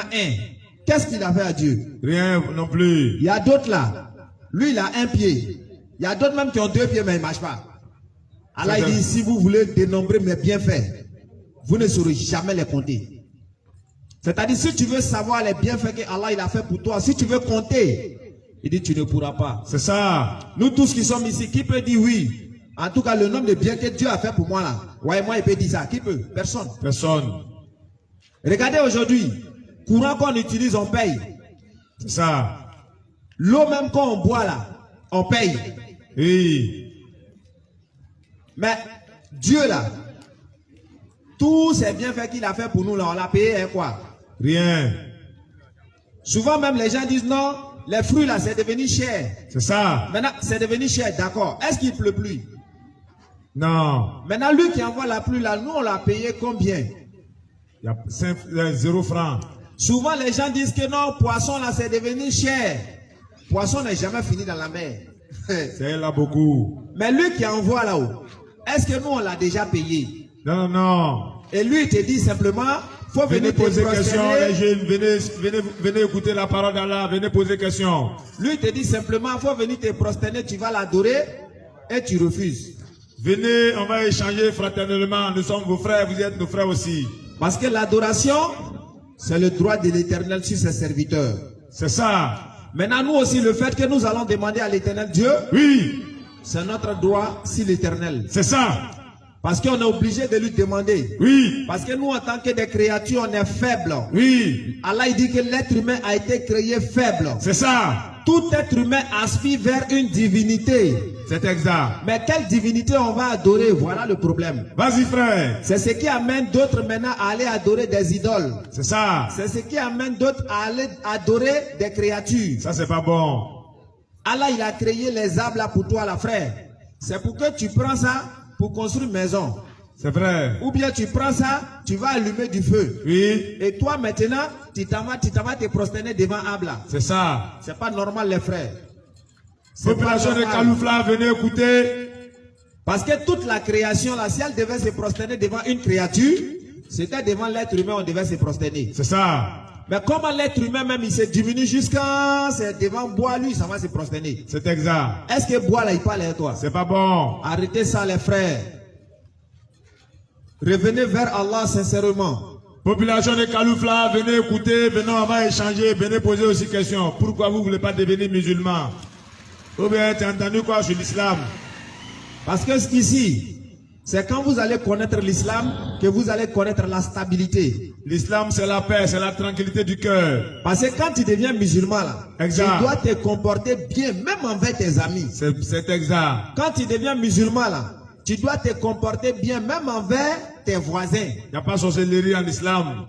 Qu'est-ce qu'il a fait à Dieu? Rien non plus. Il y a d'autres là, lui il a 1 pied. Il y a d'autres même qui ont 2 pieds mais ils ne marchent pas. Allah il dit, si vous voulez dénombrer mes bienfaits, vous ne saurez jamais les compter. C'est-à-dire, si tu veux savoir les bienfaits que Allah il a fait pour toi, si tu veux compter, il dit, tu ne pourras pas. C'est ça. Nous tous qui sommes ici, qui peut dire oui? En tout cas, le nombre de biens que Dieu a fait pour moi là, ouais, moi il peut dire ça. Qui peut? Personne. Personne. Regardez aujourd'hui, courant qu'on utilise, on paye. C'est ça. L'eau même qu'on boit là, on paye. Oui. Mais Dieu là, tous ces bienfaits qu'il a fait pour nous là, on l'a payé hein, quoi? Rien. Souvent même les gens disent non, les fruits là c'est devenu cher. C'est ça. Maintenant c'est devenu cher, d'accord. Est-ce qu'il pleut plus? Non. Maintenant lui qui envoie la pluie là, nous on l'a payé combien? Il y a 0 francs. Souvent les gens disent que non, poisson là c'est devenu cher. Poisson n'est jamais fini dans la mer. C'est là beaucoup. Mais lui qui envoie là-haut, est-ce que nous on l'a déjà payé? Non, non, non. Et lui il te dit simplement, faut venez venir poser te question, prosterner. les jeunes, venez écouter la parole d'Allah, venez poser question. Lui il te dit simplement, faut venir te prosterner, tu vas l'adorer et tu refuses. Venez, on va échanger fraternellement, nous sommes vos frères, vous êtes nos frères aussi. Parce que l'adoration, c'est le droit de l'Éternel sur ses serviteurs. C'est ça. Maintenant, nous aussi, le fait que nous allons demander à l'Éternel Dieu, Oui. c'est notre droit sur l'Éternel. C'est ça. Parce qu'on est obligé de lui demander. Oui. Parce que nous, en tant que des créatures, on est faibles. Oui. Allah il dit que l'être humain a été créé faible. C'est ça. Tout être humain aspire vers une divinité. C'est exact. Mais quelle divinité on va adorer? Voilà le problème. Vas-y frère. C'est ce qui amène d'autres maintenant à aller adorer des idoles. C'est ça. C'est ce qui amène d'autres à aller adorer des créatures. Ça c'est pas bon. Allah il a créé les arbres là pour toi là frère. C'est pour que tu prends ça, pour construire une maison. C'est vrai. Ou bien tu prends ça, tu vas allumer du feu. Oui. Et toi maintenant, tu t'en vas te prosterner devant Abla. C'est ça. C'est pas normal les frères. C'est Population pas de normal. Kaloufla, venez écouter. Parce que toute la création, là, si elle devait se prosterner devant une créature, c'était devant l'être humain on devait se prosterner. C'est ça. Mais comment l'être humain même il se diminue jusqu'à c'est devant bois, lui, ça va se prosterner. C'est exact. Est-ce que bois là il parle à toi? C'est pas bon. Arrêtez ça les frères. Revenez vers Allah sincèrement. Population de Kaloufla, venez écouter, venez, on va échanger, venez poser aussi question. Pourquoi vous ne voulez pas devenir musulman? Ou bien tu as entendu quoi sur l'islam? Parce que ici, c'est quand vous allez connaître l'islam que vous allez connaître la stabilité. L'islam c'est la paix, c'est la tranquillité du cœur. Parce que quand tu deviens musulman là, Exact. tu dois te comporter bien même envers tes amis. C'est exact. Quand tu deviens musulman là, tu dois te comporter bien même envers tes voisins. Il n'y a pas sorcellerie en islam.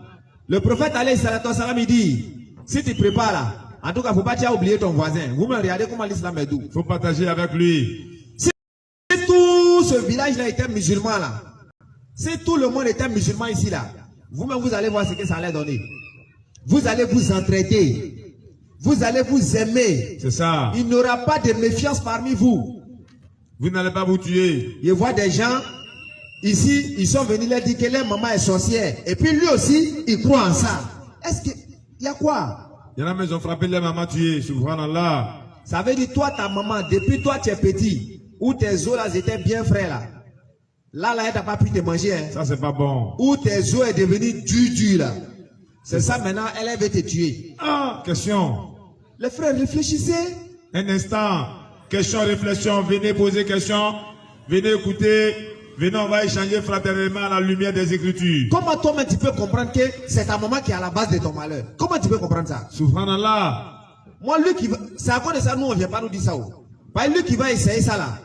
Le prophète alayhi salatu wa salam il dit, si tu prépares là, en tout cas, il ne faut pas oublier ton voisin. Vous me regardez comment l'islam est doux. Il faut partager avec lui. Si tout ce village-là était musulman là, si tout le monde était musulman ici là, vous-même vous allez voir ce que ça allait donner. Vous allez vous entraider. Vous allez vous aimer. C'est ça. Il n'y aura pas de méfiance parmi vous. Vous n'allez pas vous tuer. Je vois des gens ici, ils sont venus leur dire que leur maman est sorcière. Et puis lui aussi, il croit en ça. Est-ce qu'il y a quoi? Il y en a, mais ils ont frappé les mamans tuées. Subhanallah. Ça veut dire, toi, ta maman, depuis toi, tu es petit, où tes os là étaient bien frais là. Là, elle n'a pas pu te manger. Hein. Ça, c'est pas bon. Où tes os est devenu dur là. C'est ça maintenant, elle veut te tuer. Ah, question. Les frères, réfléchissez. Un instant. Question, réflexion. Venez poser question. Venez écouter. Venez, on va échanger fraternellement à la lumière des Écritures. Comment toi-même tu peux comprendre que c'est ta maman qui est à la base de ton malheur? Comment tu peux comprendre ça? Subhanallah. Moi, lui qui va... C'est à cause de ça, nous, on ne vient pas nous dire ça. Pas lui qui va essayer ça là.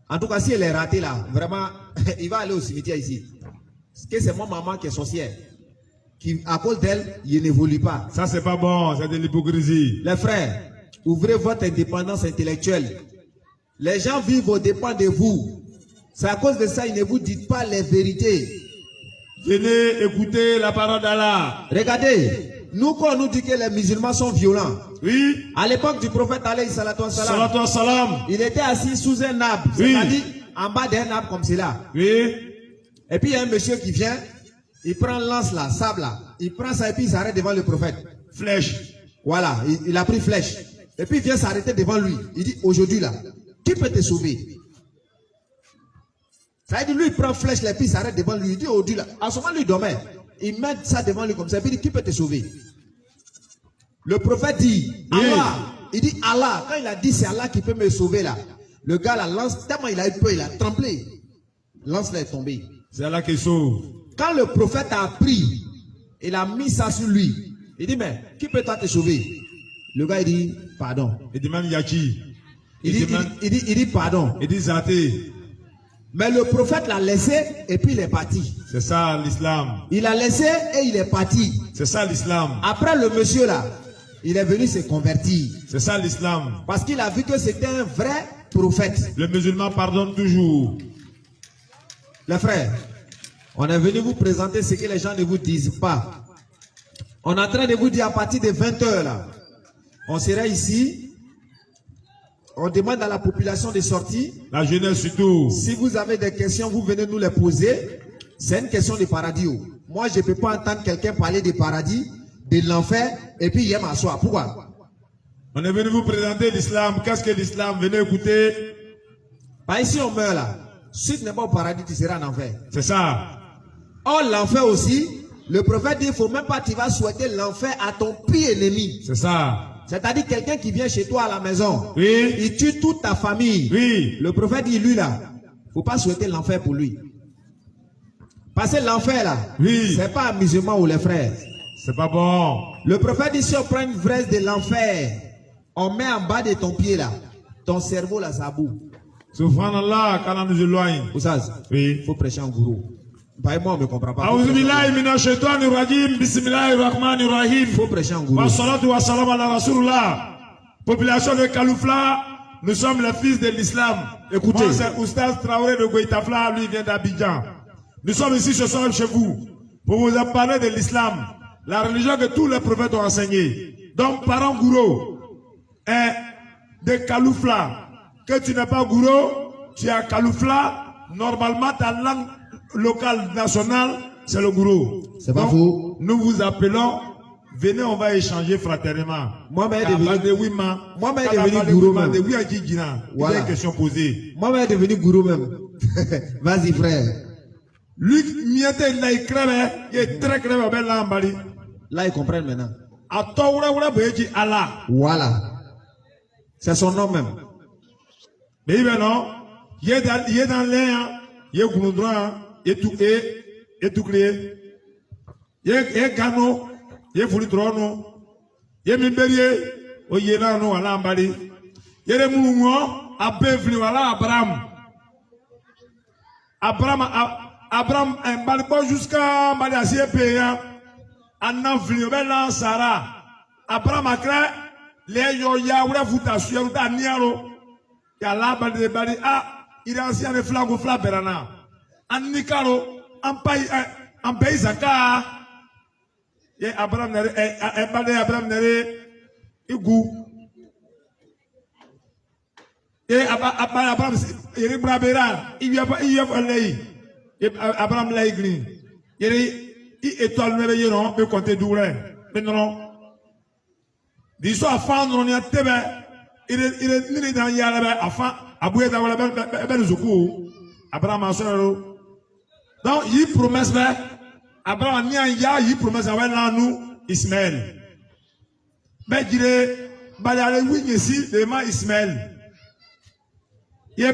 En tout cas, si elle est ratée là, vraiment, il va aller au cimetière ici. Parce que c'est mon maman qui est sorcière. Qui, à cause d'elle, il n'évolue pas. Ça, c'est pas bon. C'est de l'hypocrisie. Les frères, ouvrez votre indépendance intellectuelle. Les gens vivent aux dépens de vous. C'est à cause de ça, ils ne vous disent pas les vérités. Venez écouter la parole d'Allah. Regardez, nous quand on nous dit que les musulmans sont violents, Oui. à l'époque du prophète alayhi salatu wa salam, Salatu wa salam. il était assis sous un arbre, Oui. c'est-à-dire en bas d'un arbre comme cela. Oui. Et puis il y a un monsieur qui vient, il prend lance là, sable là, il prend ça et puis il s'arrête devant le prophète. Flèche. Voilà, il a pris flèche. Et puis il vient s'arrêter devant lui. Il dit, aujourd'hui là, qui peut te sauver? Ça veut dire, lui il prend flèche là et puis il s'arrête devant lui. Il dit, aujourd'hui là, en ce moment lui il dormait. Il met ça devant lui comme ça et puis il dit, qui peut te sauver? Le prophète dit, Allah. Il dit, Allah. Quand il a dit, c'est Allah qui peut me sauver là. Le gars là lance, tellement il a eu peur, il a tremblé. Lance là est tombé. C'est Allah qui sauve. Quand le prophète a pris, il a mis ça sur lui. Il dit, mais qui peut toi te sauver? Le gars il dit, pardon. Il demande Yaki. Il dit pardon. Il dit Zate. Mais le prophète l'a laissé et puis il est parti. C'est ça l'islam. Il a laissé et il est parti. C'est ça l'islam. Après le monsieur là, il est venu se convertir. C'est ça l'islam. Parce qu'il a vu que c'était un vrai prophète. Le musulman pardonne toujours. Les frères, on est venu vous présenter ce que les gens ne vous disent pas. On est en train de vous dire à partir de 20h là, on sera ici. On demande à la population de sortir. La jeunesse surtout. Si vous avez des questions, vous venez nous les poser. C'est une question de paradis. Moi, je ne peux pas entendre quelqu'un parler de paradis, de l'enfer, et puis il aime m'asseoir. Pourquoi? On est venu vous présenter l'islam. Qu'est-ce que l'islam? Venez écouter. Pas ici on meurt là. Si tu n'es pas au paradis, tu seras en enfer. C'est ça. Or, l'enfer aussi, le prophète dit, il ne faut même pas que tu vas souhaiter l'enfer à ton pire ennemi. C'est ça. C'est-à-dire quelqu'un qui vient chez toi à la maison. Oui. Il tue toute ta famille. Oui. Le prophète dit, lui là, il ne faut pas souhaiter l'enfer pour lui. Parce que l'enfer là, Oui. c'est pas un musulman ou les frères. C'est pas bon. Le prophète dit, si on prend une fraise de l'enfer, on met en bas de ton pied là, ton cerveau là, ça boue. Subhanallah, quand on nous éloigne. Vous savez, Oui. il faut prêcher en gourou. Bah, moi, on ne me comprend pas. A'udhu billahi minash shaitanir rajim. Bismillahir rahmanir rahim. Il faut prêcher en gourou. Wa salatu wa salam ala rasulullah. Population de Kaloufla, nous sommes les fils de l'islam. Écoutez. Moi, c'est Oustaz Traoré de Goïtafla, lui vient d'Abidjan. Nous sommes ici ce soir chez vous pour vous parler de l'islam, la religion que tous les prophètes ont enseignée. Donc, parent gourou est de Kaloufla. Que tu n'es pas gourou, tu es à Kaloufla. Normalement, ta langue locale nationale, c'est le gourou. C'est pas faux. Nous vous appelons. Venez, on va échanger fraternement. Moi-même est devenu gourou même. Voilà. Une question posée. Moi-même est devenu gourou même. Vas-y, frère. Lui, il est très crème. Là, ils comprennent maintenant. Allah. Voilà. C'est son nom même. Mais non, il est dans l'air, il est goudron, il est tout créé. Il est gano. Ye fuli trono ye miberie o ye na no wala mbali ye de munwo abevli wala Abraham mbali bo jusqu'à mbali asie peya anavli obela Sara Abraham akra le yo ya wura futa suya ta niaro ya la bali il ancien le flago flaberana annikaro ampai zaka. Ye Abraham nere igu. Ye Abraham yeri brabera il y a lei. Abraham lei green. Yeri étoile nere yeron peut compter doué. Mais non. Diso afan non ya tebe il est dans yala afan aboué dans la ben zuku. Abraham asoro. Donc il promesse Abraham il promesse à nous Ismaël. Mais il est balé oui ici devant Ismaël. Il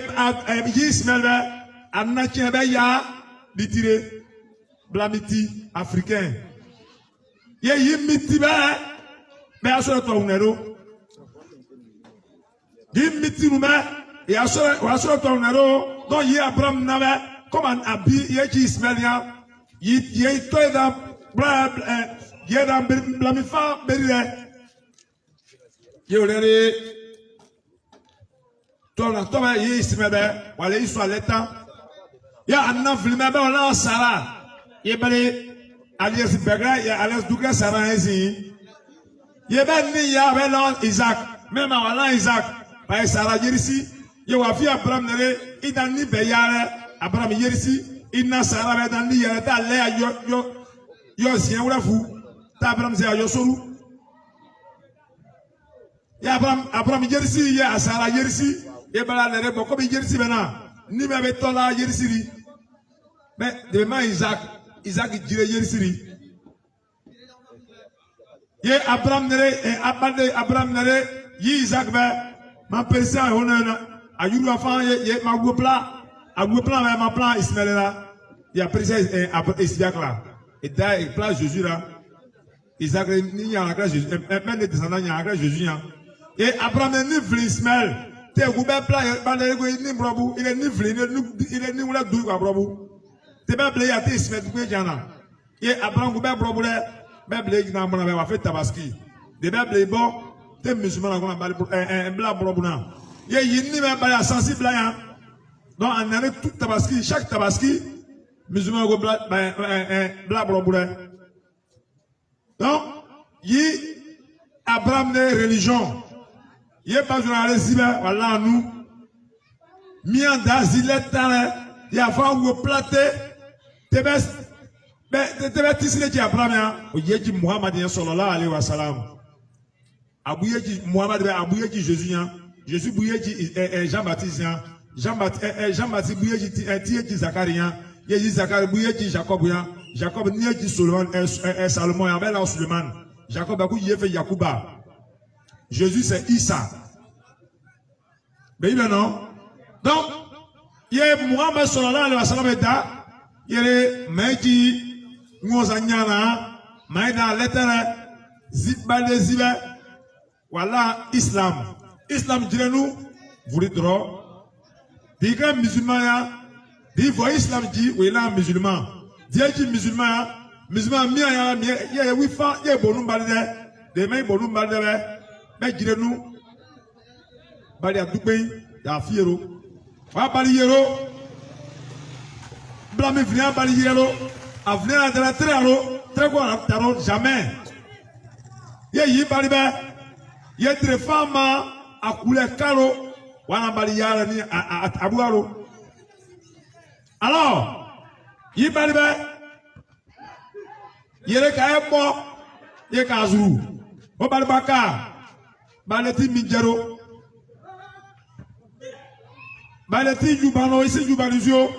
Ismaël anaki ya ditire blamiti africain. Il miti ba mais asura to unero. Il miti nous et asura to unero donc il Abraham n'avait comme un habit il Ismaël ya il est dans blamifa berile yolere toi il Ismaël wala il soit l'état ya anafli mais on Sara il balé alias Begra ya alias Douglas Sara ici il ben ni ya ben Isaac même wala Isaac par Sara ici il wa fi Abraham nere idani beyare Abraham ici Inna Sara dans l'île yo sien wala fou ta Abraham c'est yo soru ya Abraham yerisi ya Sara yerisi e bala le rebo comme yerisi bena ni me betola yerisi mais demain Isaac dire yerisi ye Abraham nere yi Isaac ba ma persa hona ayuru afan ye ma go plan mais ma plan Ismaël là. Il a pris Isaac là. Et d'ailleurs, il place Jésus là. Isaac, il y a la Jésus. Même les descendants, il y a la Jésus. Et Abraham est ni vli Ismaël. T'es goubé plan, il est ni brabou. Il est ni vli, il est ni oula douille à brabou. T'es bien blé, il y a t'es Ismaël, tu peux dire. Et Abraham goubé brabou là. Même blé, il a fait tabaski. Des bien blé bon, t'es musulman, un blanc brabou là. Il y a ni même balé sensible là. Donc, on a tout tabaski, chaque tabaski. Musulman go bla bla. Donc, Abraham de religion. Il pas journaliste voilà nous. Mian d'asilet tare, il a fa ou platé. Tebe tisile ki Abraham o yeji Muhammad sallallahu alaihi wasallam. Abuyeji Muhammad abuyeji Jésus ya. Jésus buyeji Jean-Baptiste ya. Jean-Baptiste buyeji tieji Zacharie. Yeji Zacharie buyeji Jacob ya. Jacob nieji Salomon ya bela Suleiman. Jacob a fait Yakuba. Jésus c'est Issa. Mais non. Donc, il y a Muhammad sallallahu alayhi wa sallam eta, il y a Maïki, Ngozanyana, Maïda lettere, Zibale Zibe, voilà Islam. Islam dit nous, vous dites trop. Dit que musulman, dit que Islam dit, oui là musulman. Dit que musulman, musulman, il y a 8 fois, il y a bonum balde, des mains bonum balde, mais dit nous, bali a dupé, ya fiero. Wa bali yero. Blami vient bali yero. A venir à la très quoi taro jamais. Ye bali be. Ye tre fama a couleur caro. Wana bali yara ni abuaro. Alors, yi bali be. Yere ka ebo. Ye ka zuru. O bali baka. Baleti midjaro. Baleti jubano isi jubanizio.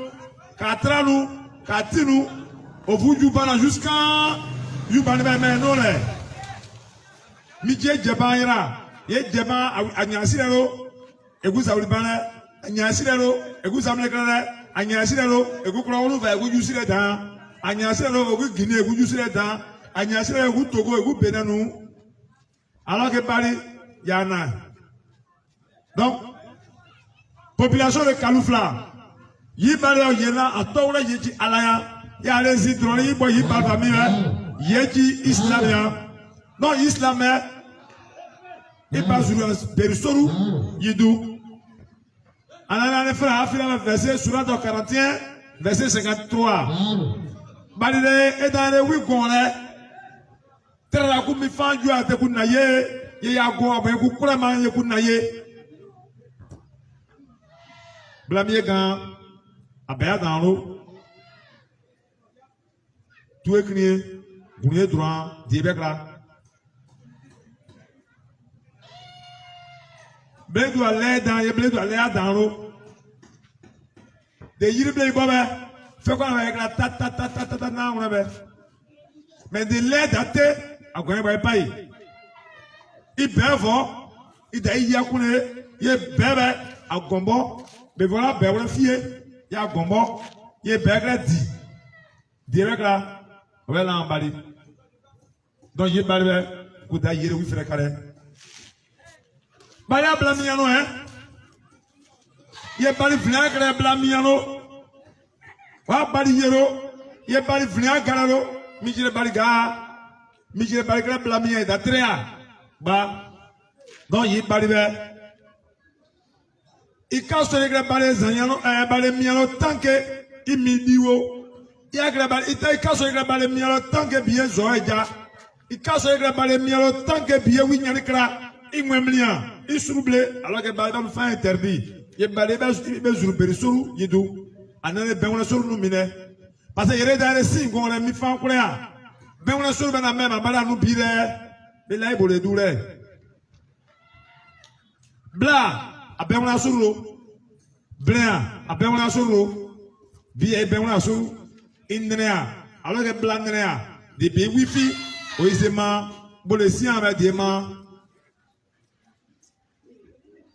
Katranu, katinu. Ovu jubana jusqu'à jubani me non le. Midje jeba ira. Ye jeba anyasirelo. Egu saulibana anyasirelo. Egu samlekrele anyasirelo. Egu kronu va egu jusire dan. Anyasirelo egu Guinée egu jusire dan. Anyasirelo egu Togo egu Benin. Alors que Paris Yana. Donc, population de Kaloufla, Yibale Yena, à Toura Yeji Alaya, Yale Zidron, Yibo Yibabamia, Yeji Islamia, non Islamien, et pas sur Berisoro, Yidou. Alana le frère a fait le verset sur la 41, verset 53. Balile est dans les 8 gonnes. Tera kumi fanju ate kunaye ye ya go abe ku kura man ye kunaye blamie gan abaya danlo tout écrit bounier droit diebek la bledu ale dan ye bledu ale danlo de yiri ble bobe fait quoi avec la ta na on avait mais de l'aide daté agora vai pai e bevo e daí ia com ele e bebe a gombo bevola bevola fie e a gombo e begra di regra vai lá en bali donc il bali ku da yere wi fere kare bali blamiano hein e bali vinagra blamiano wa bali yero e bali vinagra Mijire baliga, mijire baliga blamia da trea, ba, donc yi balibe. Ikaso yegre bale zanyano, bale miano tanke imidiwo. Yegre bale ikaso yegre bale miano tanke bien zoeja. Ikaso yegre bale miano tanke bien winyanikra, ingwemlia, isruble, alors que bale dans fin interdit. Ye bale bezuru berisuru yidu, anane benwona suru numine. Parce que yere dans les signes qu'on a mis fin pour rien. Ben on a sur la même à nous bire, mais là il faut les douleurs. Bla, à ben on a sur l'eau. Bla, à ben on a sur l'eau. Bien ben on a sur Indénia. Alors que bla Indénia, des pays wifi, oisement, bolesien avec des mains.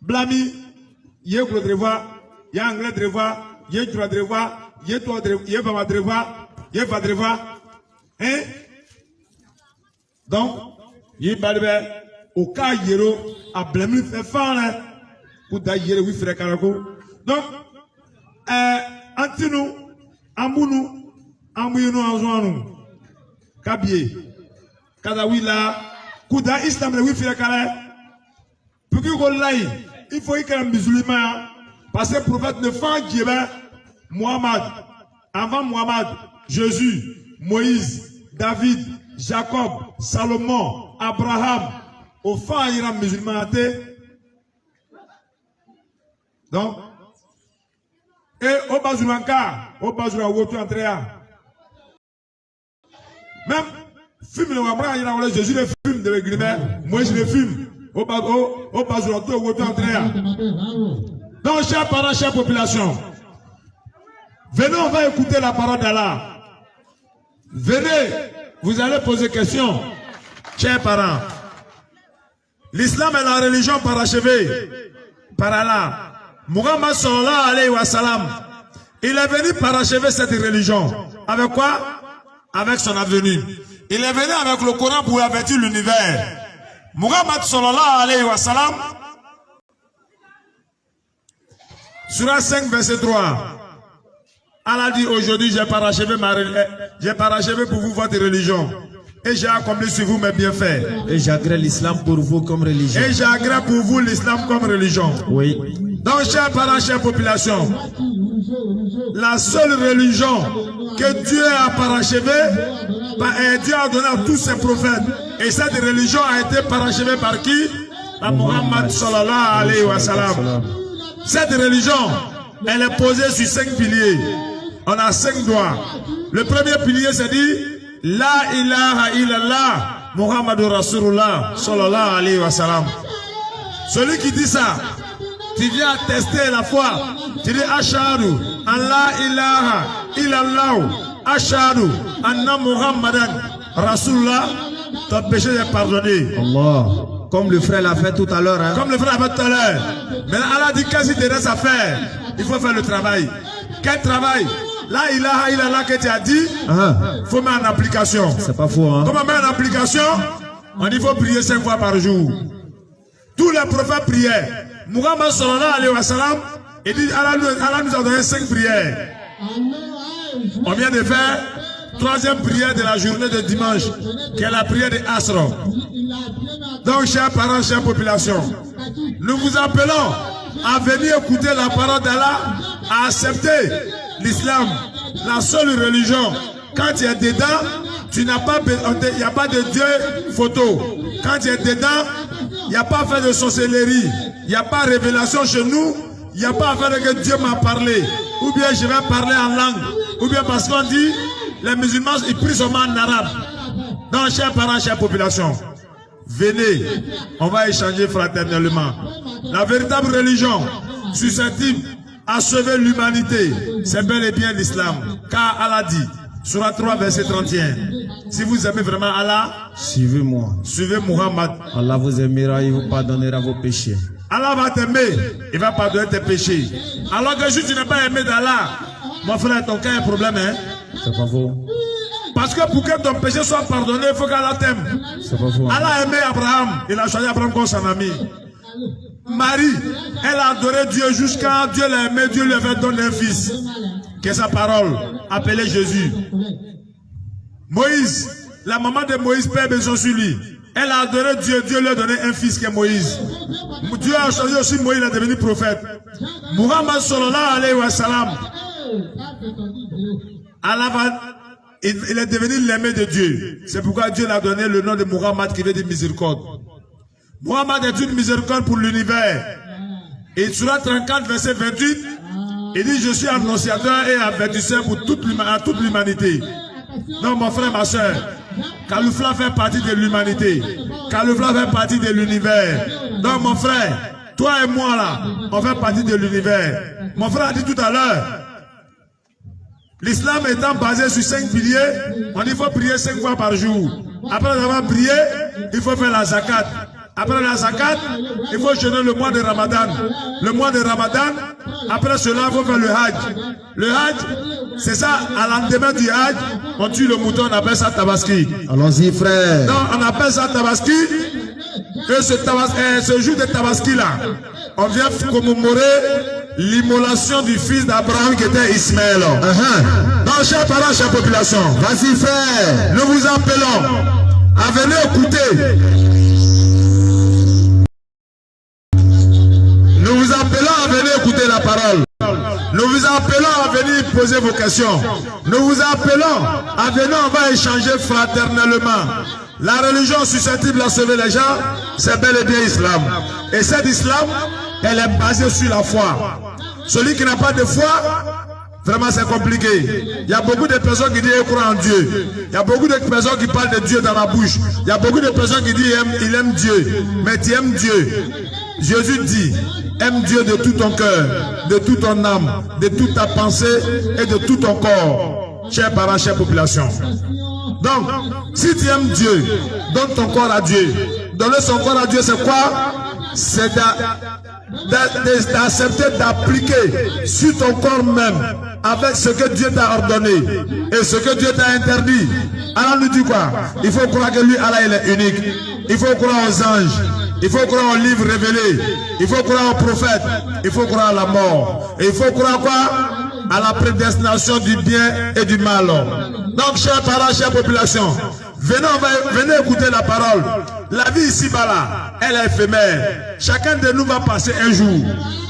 Blami, yé gros drevoir, yé anglais drevoir, yé droit drevoir. Ye va dreva, ye va dreva, hein? Donc, ye balbe, au cas yero, a blâmer fait fan, pour d'ailleurs oui frère Karako. Donc, antinu, ambunu, ambuyunu anzouanou, kabie, kadawila, kuda islam le oui frère Karako. Pour que vous l'aille, il faut y ait un musulman, parce que le prophète ne fait pas Mohamed, avant Mohamed, Jésus, Moïse, David, Jacob, Salomon, Abraham, au fin Iran musulman. Donc, et au Bazulanka, au Bazulanka, même, film le Wabra, il a Jésus le film de l'Église, Moïse le film, au Bazulanka, donc, chers parents, chère population, venez, on va écouter la parole d'Allah. Venez, vous allez poser question. Chers parents, l'islam est la religion parachevée par Allah. Muhammad sallallahu alayhi wa sallam, il est venu parachever cette religion. Avec quoi? Avec son avenue. Il est venu avec le Coran pour avertir l'univers. Muhammad sallallahu alayhi wa sallam, Surah 5, verset 3. Allah dit aujourd'hui, j'ai parachevé pour vous votre religion. Et j'ai accompli sur vous mes bienfaits. Et j'agrée l'islam pour vous comme religion. Et j'ai agréé pour vous l'islam comme religion. Oui. Donc, chers parents, chère population, la seule religion que Dieu a parachevée, Dieu a donné à tous ses prophètes. Et cette religion a été parachevée par qui? Par Muhammad sallallahu alayhi wa sallam. Cette religion, elle est posée sur 5 piliers. On a 5 doigts. Le premier pilier, c'est dit La ilaha illallah Muhammadur Rasulullah sallallahu alayhi wa sallam. Celui qui dit ça, tu viens tester la foi. Tu dis Ashhadu an la ilaha illallah Ashhadu anna Muhammadan Rasulullah. Ton péché est pardonné. Allah. Comme le frère l'a fait tout à l'heure. Hein? Comme le frère l'a fait tout à l'heure. Maintenant Allah dit qu'est-ce qu'il te reste à faire? Il faut faire le travail. Quel travail? La ilaha illallah que tu as dit, faut mettre en application. C'est pas faux. Hein? Comment mettre en application? On dit qu'il faut prier 5 fois par jour. Tous les prophètes priaient. Muhammad sallallahu alayhi wa sallam, il dit Allah nous a donné 5 prières. On vient de faire 3e prière de la journée de dimanche, qui est la prière de Asra. Donc, chers parents, chère population, nous vous appelons à venir écouter la parole d'Allah, à accepter l'islam, la seule religion. Quand tu es dedans, tu n'as pas, il n'y a pas de Dieu photo. Quand tu es dedans, il n'y a pas fait de sorcellerie, il n'y a pas de révélation chez nous, il n'y a pas affaire que Dieu m'a parlé, ou bien je vais parler en langue, ou bien parce qu'on dit, les musulmans, ils prient seulement en arabe. Donc, chers parents, chère population, venez, on va échanger fraternellement. La véritable religion susceptible à sauver l'humanité, c'est bel et bien l'islam. Car Allah dit, Surah 3, verset 31, si vous aimez vraiment Allah, suivez-moi. Suivez Muhammad. Allah vous aimera, il vous pardonnera vos péchés. Allah va t'aimer, il va pardonner tes péchés. Alors que si tu n'es pas aimé d'Allah, mon frère, ton cas est un problème, hein? C'est pas faux. Parce que pour que ton péché soit pardonné, il faut qu'Allah t'aime. C'est pas faux. Allah a aimé Abraham, il a choisi Abraham comme son ami. Marie, elle a adoré Dieu jusqu'à Dieu l'a aimé, Dieu lui avait donné un fils, qui est sa parole, appelé Jésus. Moïse, la maman de Moïse, Père besoin sur lui. Elle a adoré Dieu, Dieu lui a donné un fils qui est Moïse. Dieu a choisi aussi Moïse, il a devenu prophète. Muhammad sallallahu alayhi wa sallam, il est devenu l'aimé de Dieu. C'est pourquoi Dieu l'a donné le nom de Muhammad qui veut dire miséricorde. Muhammad est une miséricorde pour l'univers. Et sur la 34, verset 28, il dit, je suis annonciateur et avertisseur pour toute l'humanité. Non, mon frère, ma soeur, Kaloufla fait partie de l'humanité. Kaloufla fait partie de l'univers. Donc, mon frère, toi et moi, là, on fait partie de l'univers. Mon frère a dit tout à l'heure, l'islam étant basé sur 5 piliers, on dit qu'il faut prier 5 fois par jour. Après avoir prié, il faut faire la zakat. Après la zakat, il faut jeûner le mois de Ramadan. Le mois de Ramadan, après cela, il faut faire le hajj. Le hajj, c'est ça, à l'endemain du hajj, on tue le mouton, on appelle ça tabaski. Allons-y, frère. Non, on appelle ça tabaski. Et ce jour de tabaski là, on vient commémorer l'immolation du fils d'Abraham qui était Ismaël. Donc, chers parents, chère population, Vas-y, frère. nous vous appelons à venir écouter. Nous vous appelons à venir écouter la parole. Nous vous appelons à venir poser vos questions. Nous vous appelons à venir, on va échanger fraternellement. La religion susceptible à sauver les gens, c'est bel et bien l'islam. Et cet islam, elle est basée sur la foi. Celui qui n'a pas de foi, vraiment c'est compliqué. Il y a beaucoup de personnes qui disent qu'ils croient en Dieu. Il y a beaucoup de personnes qui parlent de Dieu dans la bouche. Il y a beaucoup de personnes qui disent qu'ils aiment Dieu. Mais tu aimes Dieu. Jésus dit, aime Dieu de tout ton cœur, de toute ton âme, de toute ta pensée et de tout ton corps. Chers parents, chère population. Donc, si tu aimes Dieu, donne ton corps à Dieu. Donner son corps à Dieu, c'est quoi? C'est d'accepter d'appliquer sur ton corps même avec ce que Dieu t'a ordonné et ce que Dieu t'a interdit. Allah nous dit quoi? Il faut croire que lui, Allah, il est unique. Il faut croire aux anges. Il faut croire aux livres révélés. Il faut croire aux prophètes. Il faut croire à la mort. Et il faut croire quoi? à la prédestination du bien et du mal. Donc, chers parents, chère population, venez écouter la parole. La vie ici-bas là, elle est éphémère. Chacun de nous va passer un jour.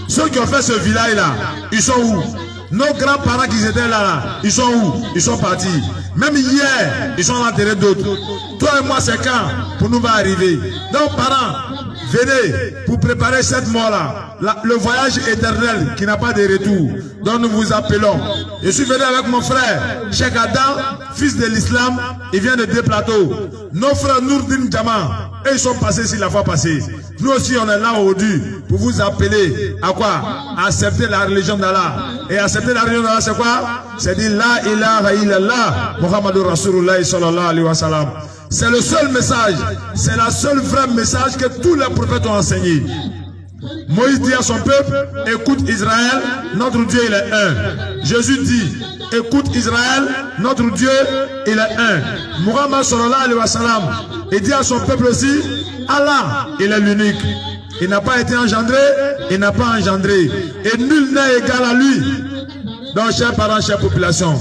Ceux qui ont fait ce village-là, ils sont où? Nos grands-parents qui étaient là, ils sont où? Ils sont partis. Même hier, ils sont enterrés d'autres. Toi et moi, c'est quand pour nous va arriver. Donc, parents, venez pour préparer cette mort-là. Le voyage éternel qui n'a pas de retour. Donc, nous vous appelons. Je suis venu avec mon frère, Cheikh Adam, fils de l'islam. Il vient de deux plateaux. Nos frères Nourdin Djama, eux, ils sont passés ici la fois passée. Nous aussi, on est là aujourd'hui pour vous appeler à quoi? À accepter la religion d'Allah. Et accepter la religion d'Allah, c'est quoi? C'est dire La ilaha illallah, Muhammadur Rasulullah sallallahu alayhi wa sallam. C'est le seul message, c'est la seule vraie message que tous les prophètes ont enseigné. Moïse dit à son peuple, écoute Israël, notre Dieu il est un. Jésus dit, écoute Israël, notre Dieu il est un. Muhammad sallallahu alayhi wa sallam, il dit à son peuple aussi, Allah il est l'unique. Il n'a pas été engendré, il n'a pas engendré. Et nul n'est égal à lui. Donc, chers parents, chère population,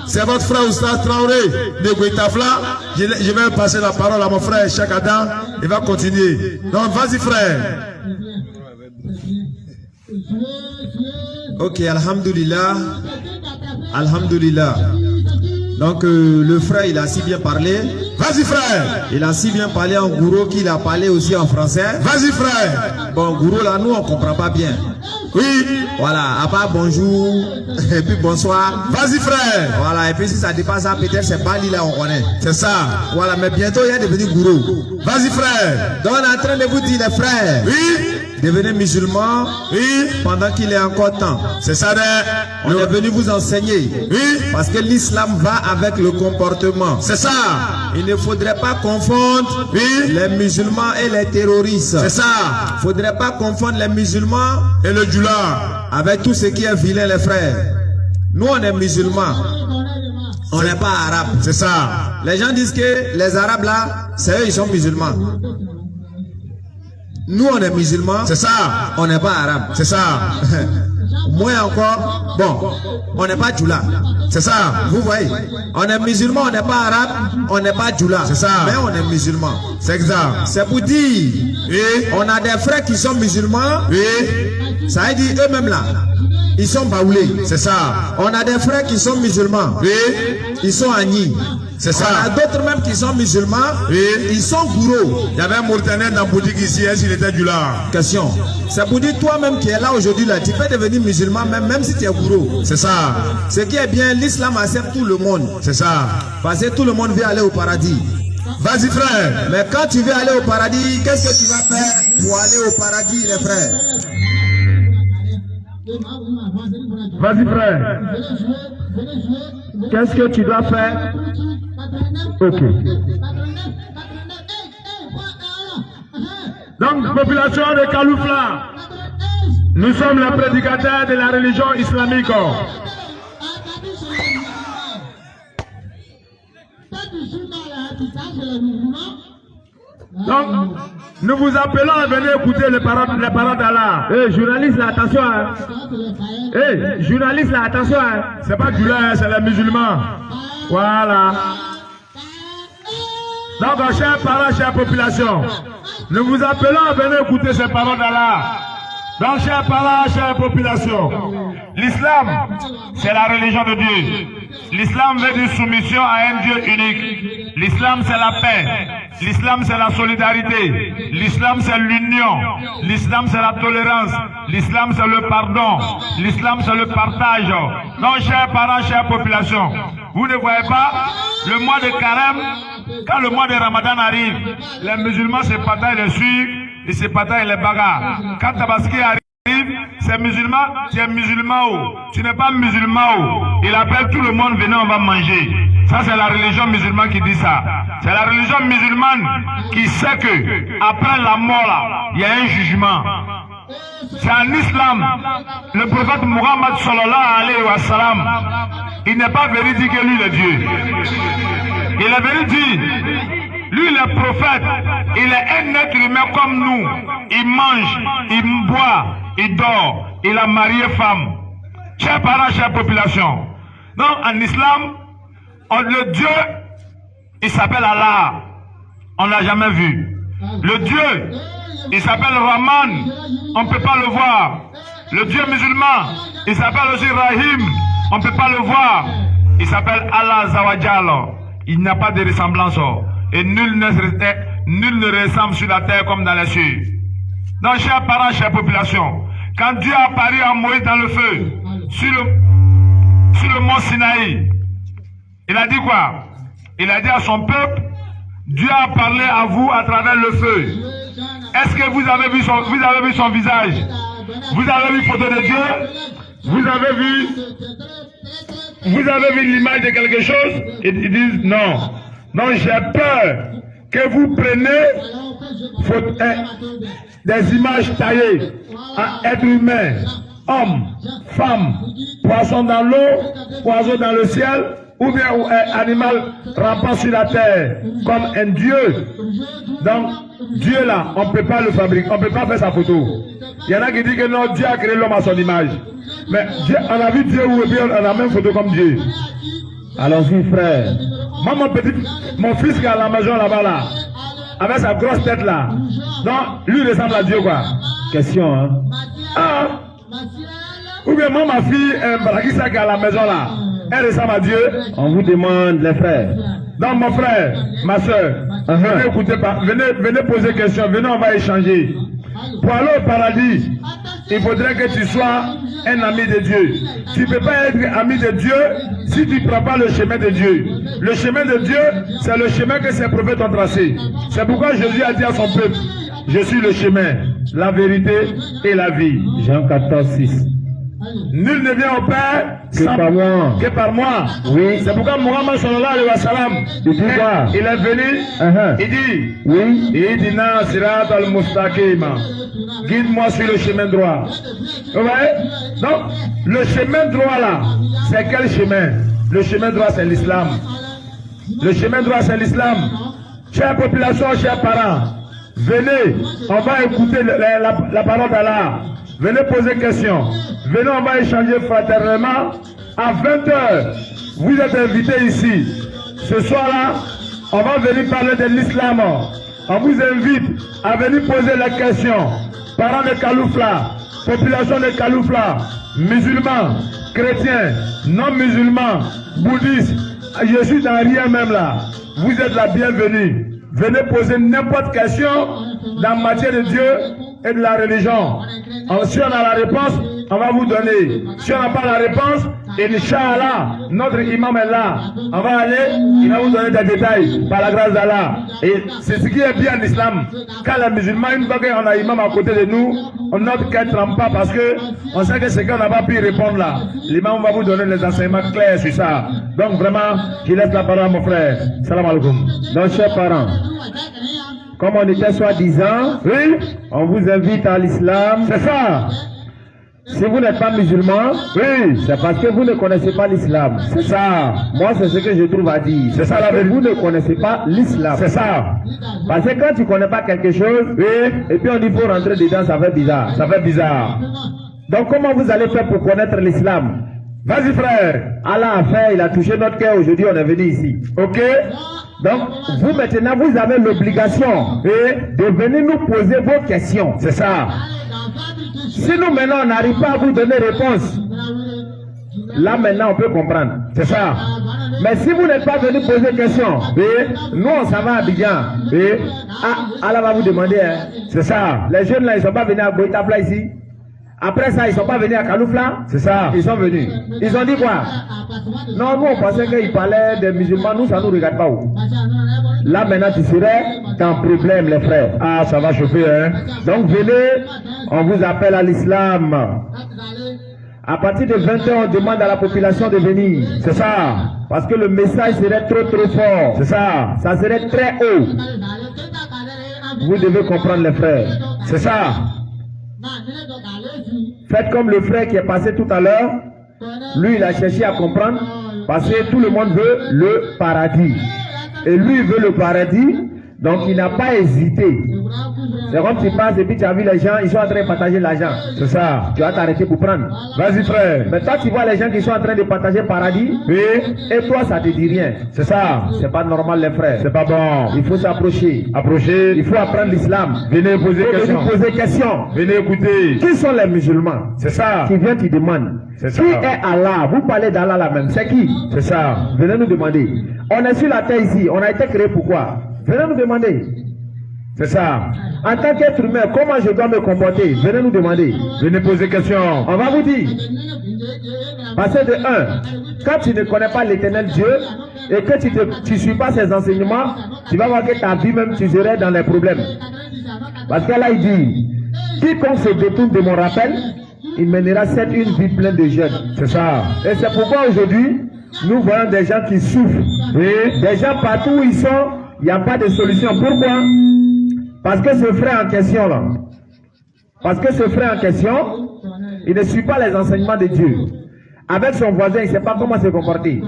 c'est votre frère Oustaz Traoré de Gouitafla. Je vais passer la parole à mon frère Cheikh Adam. Il va continuer. Donc, vas-y, frère. Ok, alhamdulillah. Alhamdulillah. Donc, le frère, il a si bien parlé. Vas-y, frère. Il a si bien parlé en gourou qu'il a parlé aussi en français. Vas-y, frère. Bon, gourou, là, nous, on ne comprend pas bien. Oui. Voilà, à part bonjour, et puis bonsoir. Vas-y, frère. Voilà, et puis si ça dépasse ça, peut-être c'est Bali, là, on connaît. C'est ça. Voilà, mais bientôt, il y a devenu gourou. Vas-y, frère. Donc, on est en train de vous dire, les frères. Oui. Devenez musulman, oui, pendant qu'il est encore temps. C'est ça. On est venu vous enseigner. Oui. Parce que l'islam va avec le comportement. C'est ça. Il ne faudrait pas confondre les musulmans et les terroristes. C'est ça. Il ne faudrait pas confondre les musulmans et le djula avec tout ce qui est vilain, les frères. Nous, on est musulmans. On n'est pas arabes. C'est ça. Les gens disent que les arabes là, c'est eux, ils sont musulmans. Nous, on est musulmans. C'est ça. On n'est pas arabes. C'est ça. Moi encore, bon, on n'est pas djoula. C'est ça. Vous voyez, on est musulman, on n'est pas arabe, on n'est pas djoula. C'est ça. Mais on est musulman. C'est exact. C'est pour dire, oui, on a des frères qui sont musulmans. Oui. Ça veut dire eux-mêmes là, ils sont baoulés. C'est ça. On a des frères qui sont musulmans. Oui. Ils sont agnis. C'est ça. On a d'autres même qui sont musulmans. Oui. Ils sont gourous. Il y avait un Mauritanien dans la boutique ici, est-ce qu'il était du là? Question. C'est pour dire toi-même qui es là aujourd'hui là, tu peux devenir musulman même si tu es gourou. C'est ça. Ce qui est bien, l'islam accepte tout le monde. C'est ça. Parce que tout le monde veut aller au paradis. Vas-y, frère. Mais quand tu veux aller au paradis, qu'est-ce que tu vas faire pour aller au paradis, les frères? Vas-y, frère. Qu'est-ce que tu dois faire? Ok. Donc, population de Kaloufla, nous sommes les prédicateurs de la religion islamique. Donc, nous vous appelons à venir écouter les paroles d'Allah. Eh, journaliste là, attention. Hein. Eh, journaliste là, attention. Hein. C'est pas du lait, c'est les musulmans. Voilà. Donc, chers parents, chère population, nous vous appelons à venir écouter ces paroles d'Allah. Donc, chers parents, chère population, l'islam, c'est la religion de Dieu. L'islam veut dire soumission à un Dieu unique. L'islam, c'est la paix. L'islam, c'est la solidarité. L'islam, c'est l'union. L'islam, c'est la tolérance. L'islam, c'est le pardon. L'islam, c'est le partage. Donc, chers parents, chère population, vous ne voyez pas le mois de Carême, quand le mois de Ramadan arrive, les musulmans se bataillent dessus et se bataillent les bagarres. Quand Tabaski arrive, c'est musulman, tu es musulman ou tu n'es pas musulman ou il appelle tout le monde, venez, on va manger. Ça, c'est la religion musulmane qui dit ça. C'est la religion musulmane qui sait que après la mort, là, il y a un jugement. C'est en islam, le prophète Muhammad sallallahu alayhi wa sallam, il n'est pas venu dire que lui il est Dieu. Il est venu dire, lui il est prophète, il est un être humain comme nous. Il mange, il boit, il dort, il a marié femme. chers parents, chère population, donc en islam, le Dieu, il s'appelle Allah. On ne l'a jamais vu. Le Dieu, il s'appelle Rahman. On ne peut pas le voir. Le Dieu musulman, il s'appelle aussi Rahim. On ne peut pas le voir. Il s'appelle Allah Zawajal. Il n'y a pas de ressemblance. Et nul ne ressemble sur la terre comme dans les cieux. Donc, chers parents, chère population, quand Dieu a apparu à Moïse dans le feu, sur le mont Sinaï, il a dit quoi? Il a dit à son peuple, Dieu a parlé à vous à travers le feu. Est-ce que vous avez vu son visage? Vous avez vu photo de Dieu? Vous avez vu l'image de quelque chose? Ils disent non. Donc j'ai peur que vous preniez des images taillées à êtres humains, hommes, femmes, poissons dans l'eau, oiseaux dans le ciel, ou bien un animal rampant sur la terre, comme un Dieu. Donc, Dieu là, on ne peut pas le fabriquer, on ne peut pas faire sa photo. Il y en a qui disent que non, Dieu a créé l'homme à son image. Mais Dieu, on a vu Dieu ou bien on a la même photo comme Dieu. Allons-y, frère. Moi, mon fils qui est à la maison là-bas, là, avec sa grosse tête là, non, lui ressemble à Dieu, quoi. Question, hein. Ah! Ou bien moi, ma fille, Barakissa qui est à la maison là, elle ressemble à Dieu. On vous demande, les frères. Donc, mon frère, ma soeur, venez écouter, venez poser question, venez, on va échanger. Pour aller au paradis, il faudrait que tu sois un ami de Dieu. Tu ne peux pas être ami de Dieu si tu ne prends pas le chemin de Dieu. Le chemin de Dieu, c'est le chemin que ses prophètes ont tracé. C'est pourquoi Jésus a dit à son peuple, je suis le chemin, la vérité et la vie. Jean 14, 6. Nul ne vient au Père que par moi. Oui. C'est pourquoi Muhammad sallallahu alayhi wa sallam, il est venu, il dit, oui. Il dit, na sirat al-mustaqim. Guide-moi sur le chemin droit. Vous voyez? Donc, le chemin droit là, c'est quel chemin? Le chemin droit, c'est l'islam. Le chemin droit, c'est l'islam. Chère population, chers parents, venez, on va écouter la parole d'Allah. Venez poser question. Venez, on va échanger fraternellement. À 20h, vous êtes invités ici. Ce soir-là, on va venir parler de l'islam. On vous invite à venir poser la question. Parents de Kaloufla, population de Kaloufla, musulmans, chrétiens, non musulmans, bouddhistes, je suis dans rien même là. Vous êtes la bienvenue. Venez poser n'importe quelle question dans la matière de Dieu et de la religion. Si on a la réponse, on va vous donner. Si on n'a pas la réponse, Inch'Allah, notre imam est là. On va aller, il va vous donner des détails par la grâce d'Allah. Et c'est ce qui est bien en islam. Quand les musulmans, une fois qu'on a imam à côté de nous, on note qu'elle ne trempe pas parce que on sait que c'est qu'on n'a pas pu répondre là. L'imam va vous donner les enseignements clairs sur ça. Donc vraiment, je laisse la parole à mon frère. Salam alaikum. Donc, chers parents, comme on était soi-disant, oui, on vous invite à l'islam. C'est ça. Si vous n'êtes pas musulman, oui, c'est parce que vous ne connaissez pas l'islam. C'est ça. Moi, c'est ce que je trouve à dire. C'est ça la vérité. Vous ne connaissez pas l'islam. C'est ça. Parce que quand tu ne connais pas quelque chose, oui, et puis on dit faut rentrer dedans, ça fait bizarre. Ça fait bizarre. Donc, comment vous allez faire pour connaître l'islam? Vas-y, frère. Allah a fait, il a touché notre cœur. Aujourd'hui, on est venu ici. Ok? Donc, vous maintenant, vous avez l'obligation de venir nous poser vos questions. C'est ça. Si nous maintenant, on n'arrive pas à vous donner réponse, là maintenant, on peut comprendre. C'est ça. Mais si vous n'êtes pas venu poser question, nous, on s'en va à Abidjan. Allah va vous demander. C'est ça. Les jeunes là, ils ne sont pas venus à Goïtapla ici. Après ça, ils ne sont pas venus à Kaloufla. C'est ça. Ils sont venus. Ils ont dit quoi? Non, nous, on pensait qu'ils parlaient des musulmans. Nous, ça ne nous regarde pas où. Là, maintenant, tu serais dans problème, les frères. Ah, ça va chauffer, hein. Donc, venez, on vous appelle à l'islam. À partir de 20h, on demande à la population de venir. C'est ça. Parce que le message serait trop, trop fort. C'est ça. Ça serait très haut. Vous devez comprendre, les frères. C'est ça. Faites comme le frère qui est passé tout à l'heure. Lui, il a cherché à comprendre. Parce que tout le monde veut le paradis. Et lui, il veut le paradis. Donc, il n'a pas hésité C'est comme tu passes et puis tu as vu les gens, ils sont en train de partager l'argent. C'est ça. Tu vas t'arrêter pour prendre. Vas-y frère. Mais toi tu vois les gens qui sont en train de partager paradis. Oui. Et toi ça te dit rien. C'est ça. C'est pas normal les frères. C'est pas bon. Il faut s'approcher. Approcher. Il faut apprendre l'islam. Venez poser question. Poser question. Venez écouter. Qui sont les musulmans? C'est ça. Qui vient, qui demande. C'est ça. Qui est Allah? Vous parlez d'Allah là même. C'est qui? C'est ça. Venez nous demander. On est sur la terre ici. On a été créé pourquoi? Venez nous demander. C'est ça. En tant qu'être humain, comment je dois me comporter? Venez nous demander. Venez poser question. On va vous dire. Parce que de 1, quand tu ne connais pas l'éternel Dieu et que tu ne suis pas ses enseignements, tu vas voir que ta vie même, tu serais dans les problèmes. Parce que là, il dit, quiconque se détourne de mon rappel, il mènera cette une vie pleine de jeûne. C'est ça. Et c'est pourquoi aujourd'hui, nous voyons des gens qui souffrent. Et des gens partout où ils sont, il n'y a pas de solution. Pourquoi? Parce que ce frère en question là, il ne suit pas les enseignements de Dieu. Avec son voisin, il ne sait pas comment se comporter.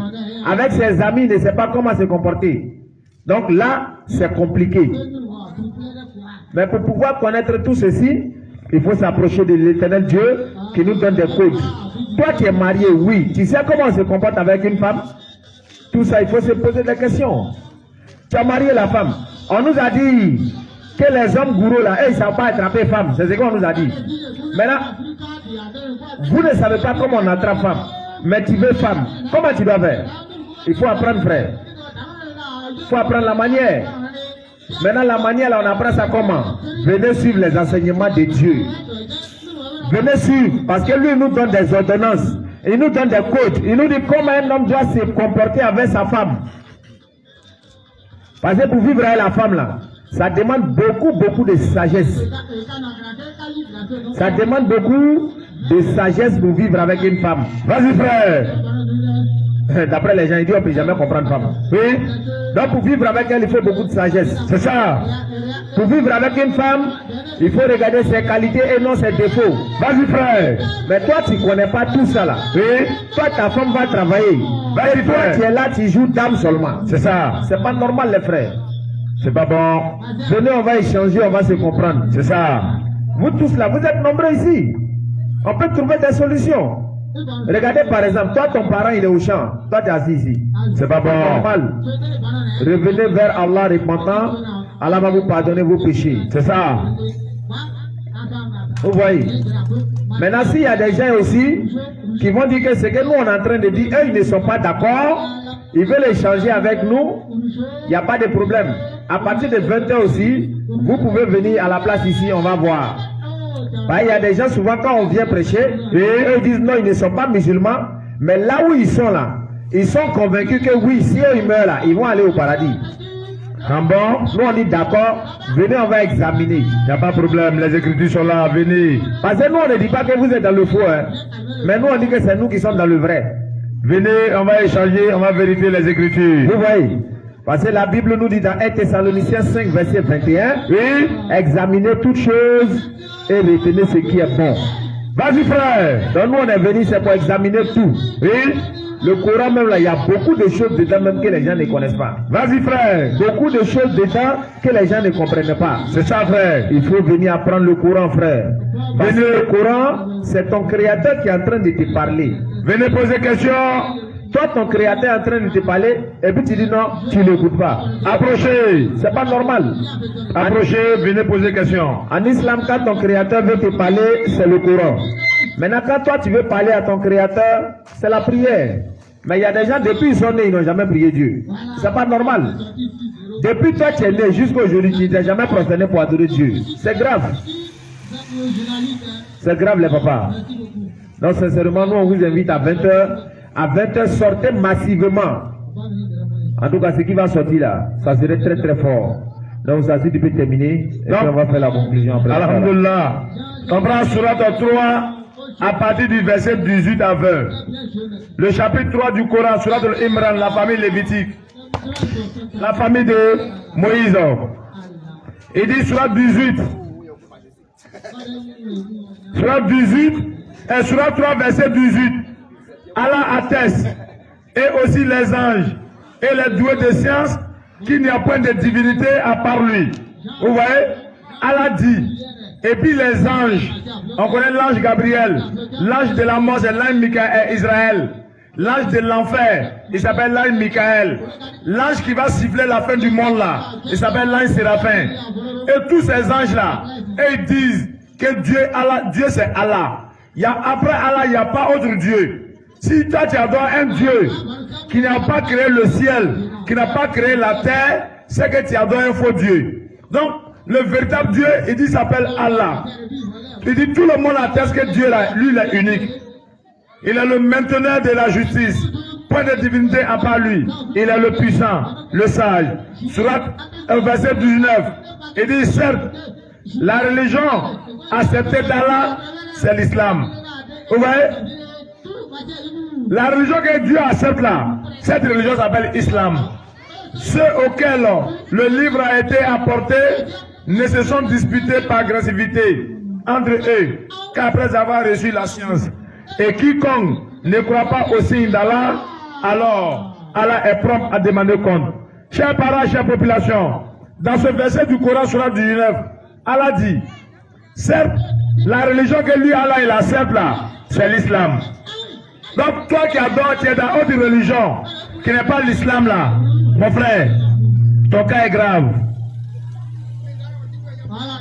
Avec ses amis, il ne sait pas comment se comporter. Donc là, c'est compliqué. Mais pour pouvoir connaître tout ceci, il faut s'approcher de l'éternel Dieu qui nous donne des codes. Toi qui es marié, oui, tu sais comment on se comporte avec une femme? Tout ça, il faut se poser des questions. Tu as marié la femme. On nous a dit que les hommes gourous là, ils ne savent pas attraper femme. C'est ce qu'on nous a dit. Maintenant, vous ne savez pas comment on attrape femme. Mais tu veux femme. Comment tu dois faire? Il faut apprendre, frère. Il faut apprendre la manière. Maintenant, la manière là, on apprend ça comment? Venez suivre les enseignements de Dieu. Venez suivre. Parce que lui, il nous donne des ordonnances. Il nous donne des codes. Il nous dit comment un homme doit se comporter avec sa femme. Parce que pour vivre avec la femme là, ça demande beaucoup de sagesse. Ça demande beaucoup de sagesse pour vivre avec une femme. Vas-y frère. D'après les gens, ils disent on ne peut jamais comprendre femme. Oui. Donc pour vivre avec elle, il faut beaucoup de sagesse. C'est ça. Pour vivre avec une femme, il faut regarder ses qualités et non ses défauts. Vas-y frère. Mais toi, tu ne connais pas tout ça là. Oui. Toi, ta femme va travailler. Vas-y frère. Toi, tu es là, tu joues dame seulement. C'est ça. C'est pas normal les frères. C'est pas bon. Venez, on va échanger, on va se comprendre. C'est ça. Vous tous là, vous êtes nombreux ici. On peut trouver des solutions. Regardez par exemple, toi ton parent il est au champ, toi tu es assis ici. C'est pas bon. Normal. Revenez vers Allah repentant, Allah va vous pardonner vos péchés. C'est ça. Vous voyez. Maintenant s'il y a des gens aussi qui vont dire que ce que nous on est en train de dire, eux ils ne sont pas d'accord, ils veulent échanger avec nous, il n'y a pas de problème. À partir de 20h aussi, vous pouvez venir à la place ici, on va voir. Il y a des gens souvent quand on vient prêcher, et eux disent non, ils ne sont pas musulmans, mais là où ils sont là, ils sont convaincus que oui, si eux ils meurent là, ils vont aller au paradis. Ah bon? Nous on dit d'accord, venez on va examiner. Il n'y a pas de problème, les écritures sont là, venez. Parce que nous on ne dit pas que vous êtes dans le faux, hein. Mais nous on dit que c'est nous qui sommes dans le vrai. Venez, on va échanger, on va vérifier les écritures. Vous voyez? Parce que la Bible nous dit dans 1 Thessaloniciens 5 verset 21, oui, examinez toutes choses et retenez ce qui est bon. Vas-y frère. Donc nous on est venus c'est pour examiner tout. Oui. Le Coran même là, il y a beaucoup de choses dedans même que les gens ne connaissent pas. Vas-y frère. Beaucoup de choses dedans que les gens ne comprennent pas. C'est ça frère. Il faut venir apprendre le Coran frère. Venez, le Coran, c'est ton créateur qui est en train de te parler. Venez poser question. Toi, ton créateur est en train de te parler, et puis tu dis non, tu ne l'écoutes pas. Approchez, c'est pas normal. Approchez, venez poser question. En islam, quand ton créateur veut te parler, c'est le Coran. Maintenant, quand toi tu veux parler à ton créateur, c'est la prière. Mais il y a des gens, depuis ils sont nés, ils n'ont jamais prié Dieu. C'est pas normal. Depuis toi tu es né jusqu'à aujourd'hui, tu n'es jamais prosterné pour adorer Dieu. C'est grave. C'est grave les papas. Donc sincèrement, nous on vous invite à 20h. À 20h, sortez massivement. En tout cas, ce qui va sortir là, ça serait très très fort. Donc, ça, si tu peux terminer, et puis on va faire la conclusion après. Alhamdulillah. On prend Surat 3 à partir du verset 18 à 20. Le chapitre 3 du Coran, Surat al-Imran, la famille lévitique. La famille de Moïse. Il dit Surat 18. Surat 18 et Surat 3, verset 18. Allah atteste, et aussi les anges, et les doués de science, qu'il n'y a point de divinité à part lui. Vous voyez? Allah dit, et puis les anges, on connaît l'ange Gabriel, l'ange de la mort c'est l'ange Israël, l'ange de l'enfer, il s'appelle l'ange Michael, l'ange qui va siffler la fin du monde là, il s'appelle l'ange Séraphin. Et tous ces anges là, ils disent que Dieu, Allah, Dieu c'est Allah. Après Allah, il n'y a pas autre Dieu. Si toi tu adores un Dieu qui n'a pas créé le ciel, qui n'a pas créé la terre, c'est que tu adores un faux Dieu. Donc, le véritable Dieu, il dit, s'appelle Allah. Il dit, tout le monde atteste que Dieu, là, lui, il est unique. Il est le mainteneur de la justice. Point de divinité à part lui. Il est le puissant, le sage. Surat, verset 19. Il dit, certes, la religion acceptée d'Allah, c'est l'islam. Vous voyez? La religion que Dieu accepte là, cette religion s'appelle Islam. Ceux auxquels le livre a été apporté ne se sont disputés par agressivité entre eux qu'après avoir reçu la science. Et quiconque ne croit pas au signe d'Allah, alors Allah est prompt à demander compte. Chers parents, chère population, dans ce verset du Coran surat 19, Allah dit, certes, la religion que lui, Allah, il accepte là, c'est l'islam. Donc toi qui adores, tu es dans autre religion, qui n'est pas l'islam là, mon frère, ton cas est grave.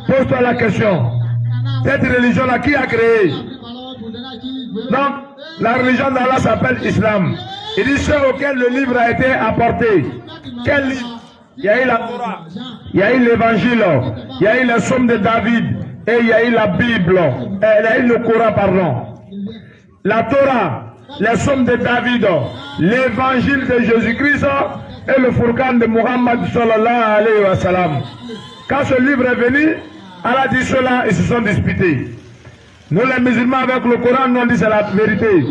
Pose-toi la question. Cette religion-là, qui a créé? Donc, la religion d'Allah s'appelle Islam. Il dit ceux auxquels le livre a été apporté. Quel livre? Il y a eu la Torah, il y a eu l'évangile, il y a eu les psaumes de David, et il y a eu la Bible, il y a eu le Coran, pardon. La Torah, les psaumes de David, l'évangile de Jésus-Christ et le Furqan de Muhammad sallallahu alayhi wa sallam. Quand ce livre est venu, Allah dit cela, ils se sont disputés. Nous les musulmans avec le Coran, nous on dit c'est la vérité.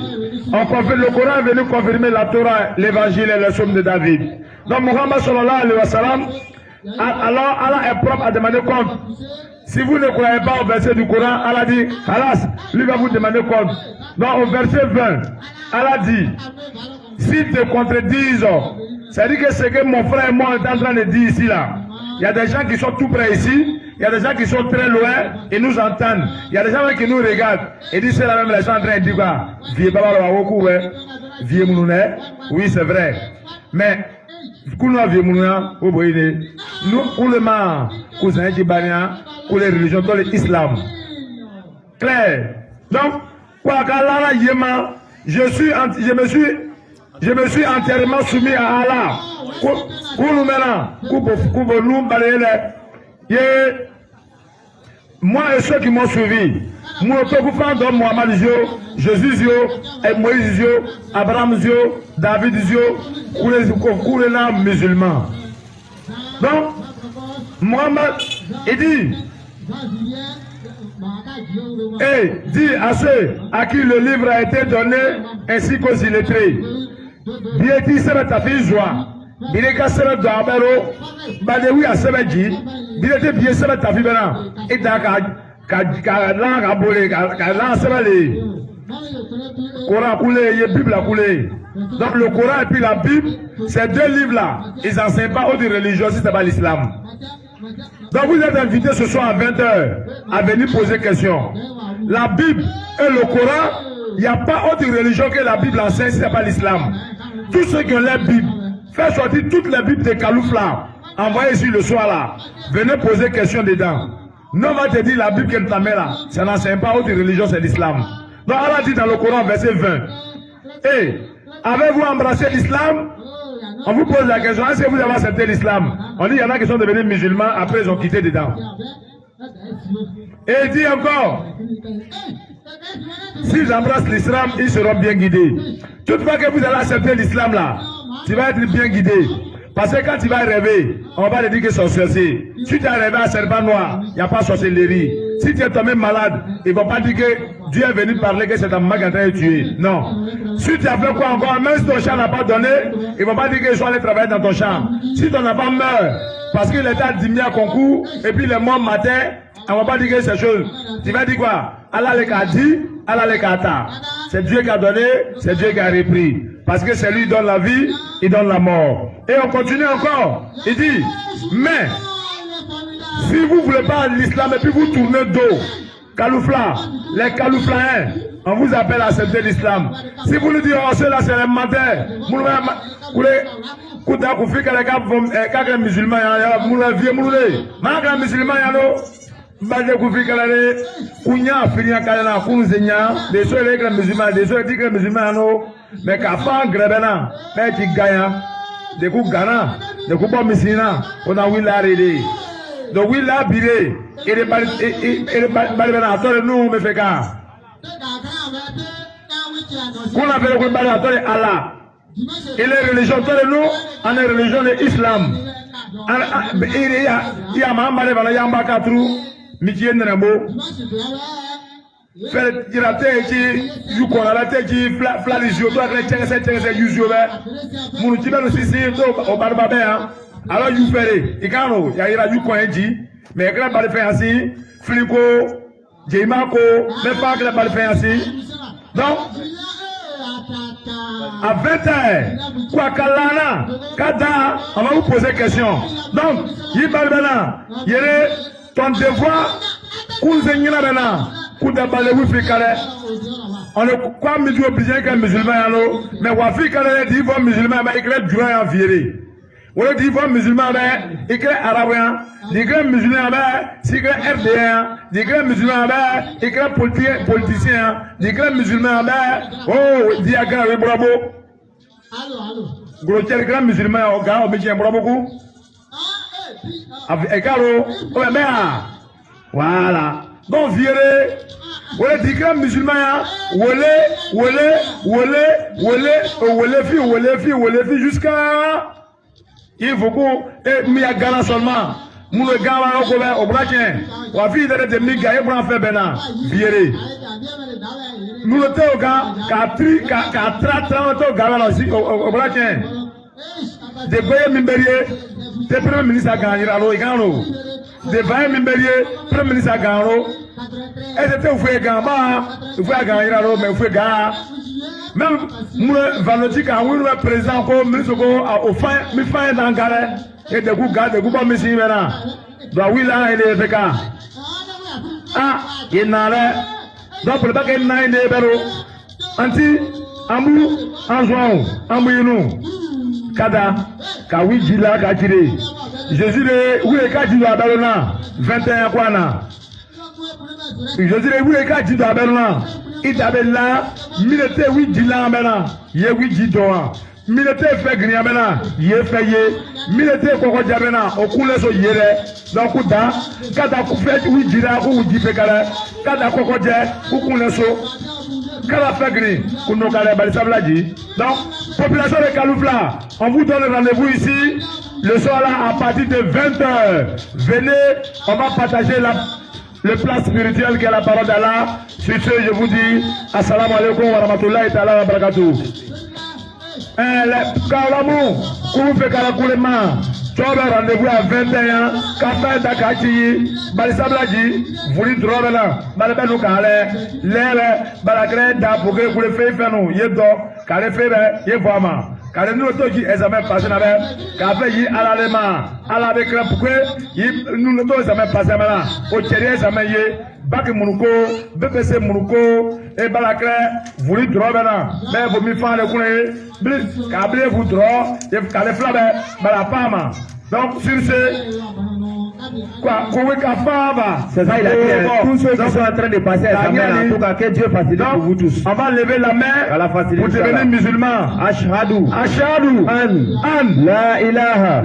Le Coran est venu confirmer la Torah, l'évangile et les psaumes de David. Donc Muhammad sallallahu alayhi wa sallam, alors Allah est propre à demander compte. Si vous ne croyez pas au verset du Coran, Allah dit, Halas, lui va vous demander compte. Donc au verset 20, Allah dit, s'ils te contredisent, c'est-à-dire que ce que mon frère et moi on est en train de dire ici là, il y a des gens qui sont tout près ici, il y a des gens qui sont très loin et nous entendent. Il y a des gens qui nous regardent et disent c'est la même, les gens en train de dire quoi, oui c'est vrai. Mais nous, pour les religions, dans l'islam. Clair. Donc, je me suis entièrement soumis à Allah. Moi et ceux qui m'ont suivi, Mohamed Jésus, Moïse, Abraham, David, pour les musulmans. Donc, Mohamed, il dit, et dit à ceux à qui le livre a été donné, ainsi qu'aux illettrés, Bieti sera ta fille joie, Bireka sera d'Abero, Badewi a Sebeji, Birete Biet sera ta fille bena, et Daka, Kalan Sebale, Coran coulé, Bible a coulé. Donc le Coran et puis la Bible, ces deux livres-là, ils n'enseignent pas autre religion si ce n'est pas l'islam. Donc vous êtes invités ce soir à 20h à venir poser question. La Bible et le Coran, il n'y a pas autre religion que la Bible enseigne si ce n'est pas l'islam. Tous ceux qui ont la Bible, faites sortir toutes les Bibles de Kalouf là, envoyez ici le soir là, venez poser question dedans. Non, on va te dire la Bible que tu as mis là, ça n'enseigne pas autre religion, c'est l'islam. Donc Allah dit dans le Coran verset 20, et avez-vous embrassé l'islam? On vous pose la question, est-ce que vous avez accepté l'islam? On dit, il y en a qui sont devenus musulmans, après ils ont quitté dedans. Et il dit encore, s'ils embrassent l'islam, ils seront bien guidés. Toutefois que vous allez accepter l'islam là, tu vas être bien guidé. Parce que quand tu vas rêver, on va te dire que c'est sorcier. Si tu as rêvé à serpent noir, il n'y a pas sorcellerie. Si tu es toi-même malade, ils ne vont pas dire que Dieu est venu parler que c'est ta maman qui est en train de tuer. Non. Si tu as fait quoi encore, même si ton champ n'a pas donné, ils ne vont pas dire qu'ils sont allés travailler dans ton champ. Si ton enfant meurt, parce qu'il était à 10 000 concours, et puis le mois matin, on ne va pas dire que c'est chose. Tu vas dire quoi? Allah le dit, Allah le kata. C'est Dieu qui a donné, c'est Dieu qui a repris. Parce que c'est lui qui donne la vie, il donne la mort. Et on continue encore. Il dit, mais Si vous ne voulez pas l'islam et puis vous tournez dos, Kaloufla, les Kalouflaens, on vous appelle à accepter l'islam. Si vous nous dites, oh, ceux-là, c'est les menteurs, vous les musulmans, Bade kufikala le kunya finya kala kunzenya des soeurs les musulmans des soeurs les musulmans no mais ka fa grebena mais ti ganya de ku gana de ku bo misina ona wila rede do wila bire ere bari bana tore nu me feka kuna vele ku bari tore Allah il est religion tore nu en religion de islam il y a Muhammad bana yamba katru Michien Nambo, fait dirate you kola teji fladizio to akle chengese yuzobe munu tibelo sisi to obarbabe alors you fere ikano ya ira you koenji mais grand bal fait ainsi fliko jeimako mais pas que bal fait ainsi donc à 20h quoi kalana kada on va vous poser question donc yibalbana yere ton devoir, on est quoi obligé qu'un musulman mais wafi kale dit bon musulman mais il est droit en viré. On dit bon musulman mais il est arabien, dit que musulman mais c'est que RDA, dit que musulman mais il est politicien, dit que musulman mais oh diagramme bravo. Gros tel grand musulman au gars au métier bravo. Ekaro, voilà. Donc, viré, voilà, dit que musulman, wolé, jusqu'à. Il faut qu'on ait un gala seulement. Nous le gars, au braquin, ou à vie de demi-gaïe pour en faire bena, viré. Nous le temps au gars, qu'à 30 au gars aussi, au braquin. Des voyants mimbériés, des premiers ministres à gagner à l'eau et gagner. Des voyants mimbériés, premiers ministres à gagner. Et c'était au fouet gamba, il faut gagner à l'eau, mais il faut gagner. Même, nous, Valotique, à nous, le président, encore, ministre, au fin, mi fin d'engrais, et de goût, de goût, pas monsieur, maintenant. Donc, oui, là, il est FK. Ah, il n'a l'air. Donc, pour le bac, il n'a l'air, anti, amou, anjouan, amouinou. Kada, Kawidjila, Kajire. Jésus de Ouekadjila Belona, 21 Kwana. Jésus de Ouekadjila Belona, Itabella, Milete Ouidjila Mena, Yewidjidoa. Milete Fegria Mena, Yefeye, Milete Kokodjamena, Okuleso Yere, Dokuda, Kada Koufet Ouidjila, Oudjifekale, Kada Kokodje, Okuleso. Kala Fegri, Kounokale Balisabladji. Donc, population de Kaloufla, on vous donne rendez-vous ici, le soir là, à partir de 20h. Venez, on va partager le plat spirituel qui est la parole d'Allah. Sur ce, je vous dis, assalamu alaikum wa rahmatullahi ta'ala wa barakatuh. Kalamou, vous faites Kalakoulema. Tu as rendez-vous à 21, Café Dakachi, Balisabladji, Vouli Drobela, Balabelou Kale, Lere, Balagre, Dapouke, vous le faites faire nous, Yedo, Kale Febe, Yevama. Car nous autres qui examen passé avec, Café Yi Alalema, Alabe Krapouke, nous autres examen passé maintenant, au Tchéré examen Ye, Bak Mourouko, BPC Mourouko, et Balagre, Vouli Drobela, mais vous m'y faites le coup, Kablé vous droit, et Kale Flabe, Balapama. Donc, sur ce, quoi, c'est ça, il a dit, tous ceux qui sont en train de passer à en tout cas, que Dieu facilite pour vous tous. On va lever la main pour devenir musulman. Ashhadu. Ashhadu. An. La ilaha.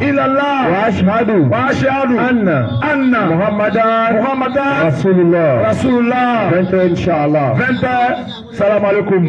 Illallah. Wa ashhadu. Anna. Muhammadan. Rasulullah. 20 Inch'Allah. 20. Salam alaikum.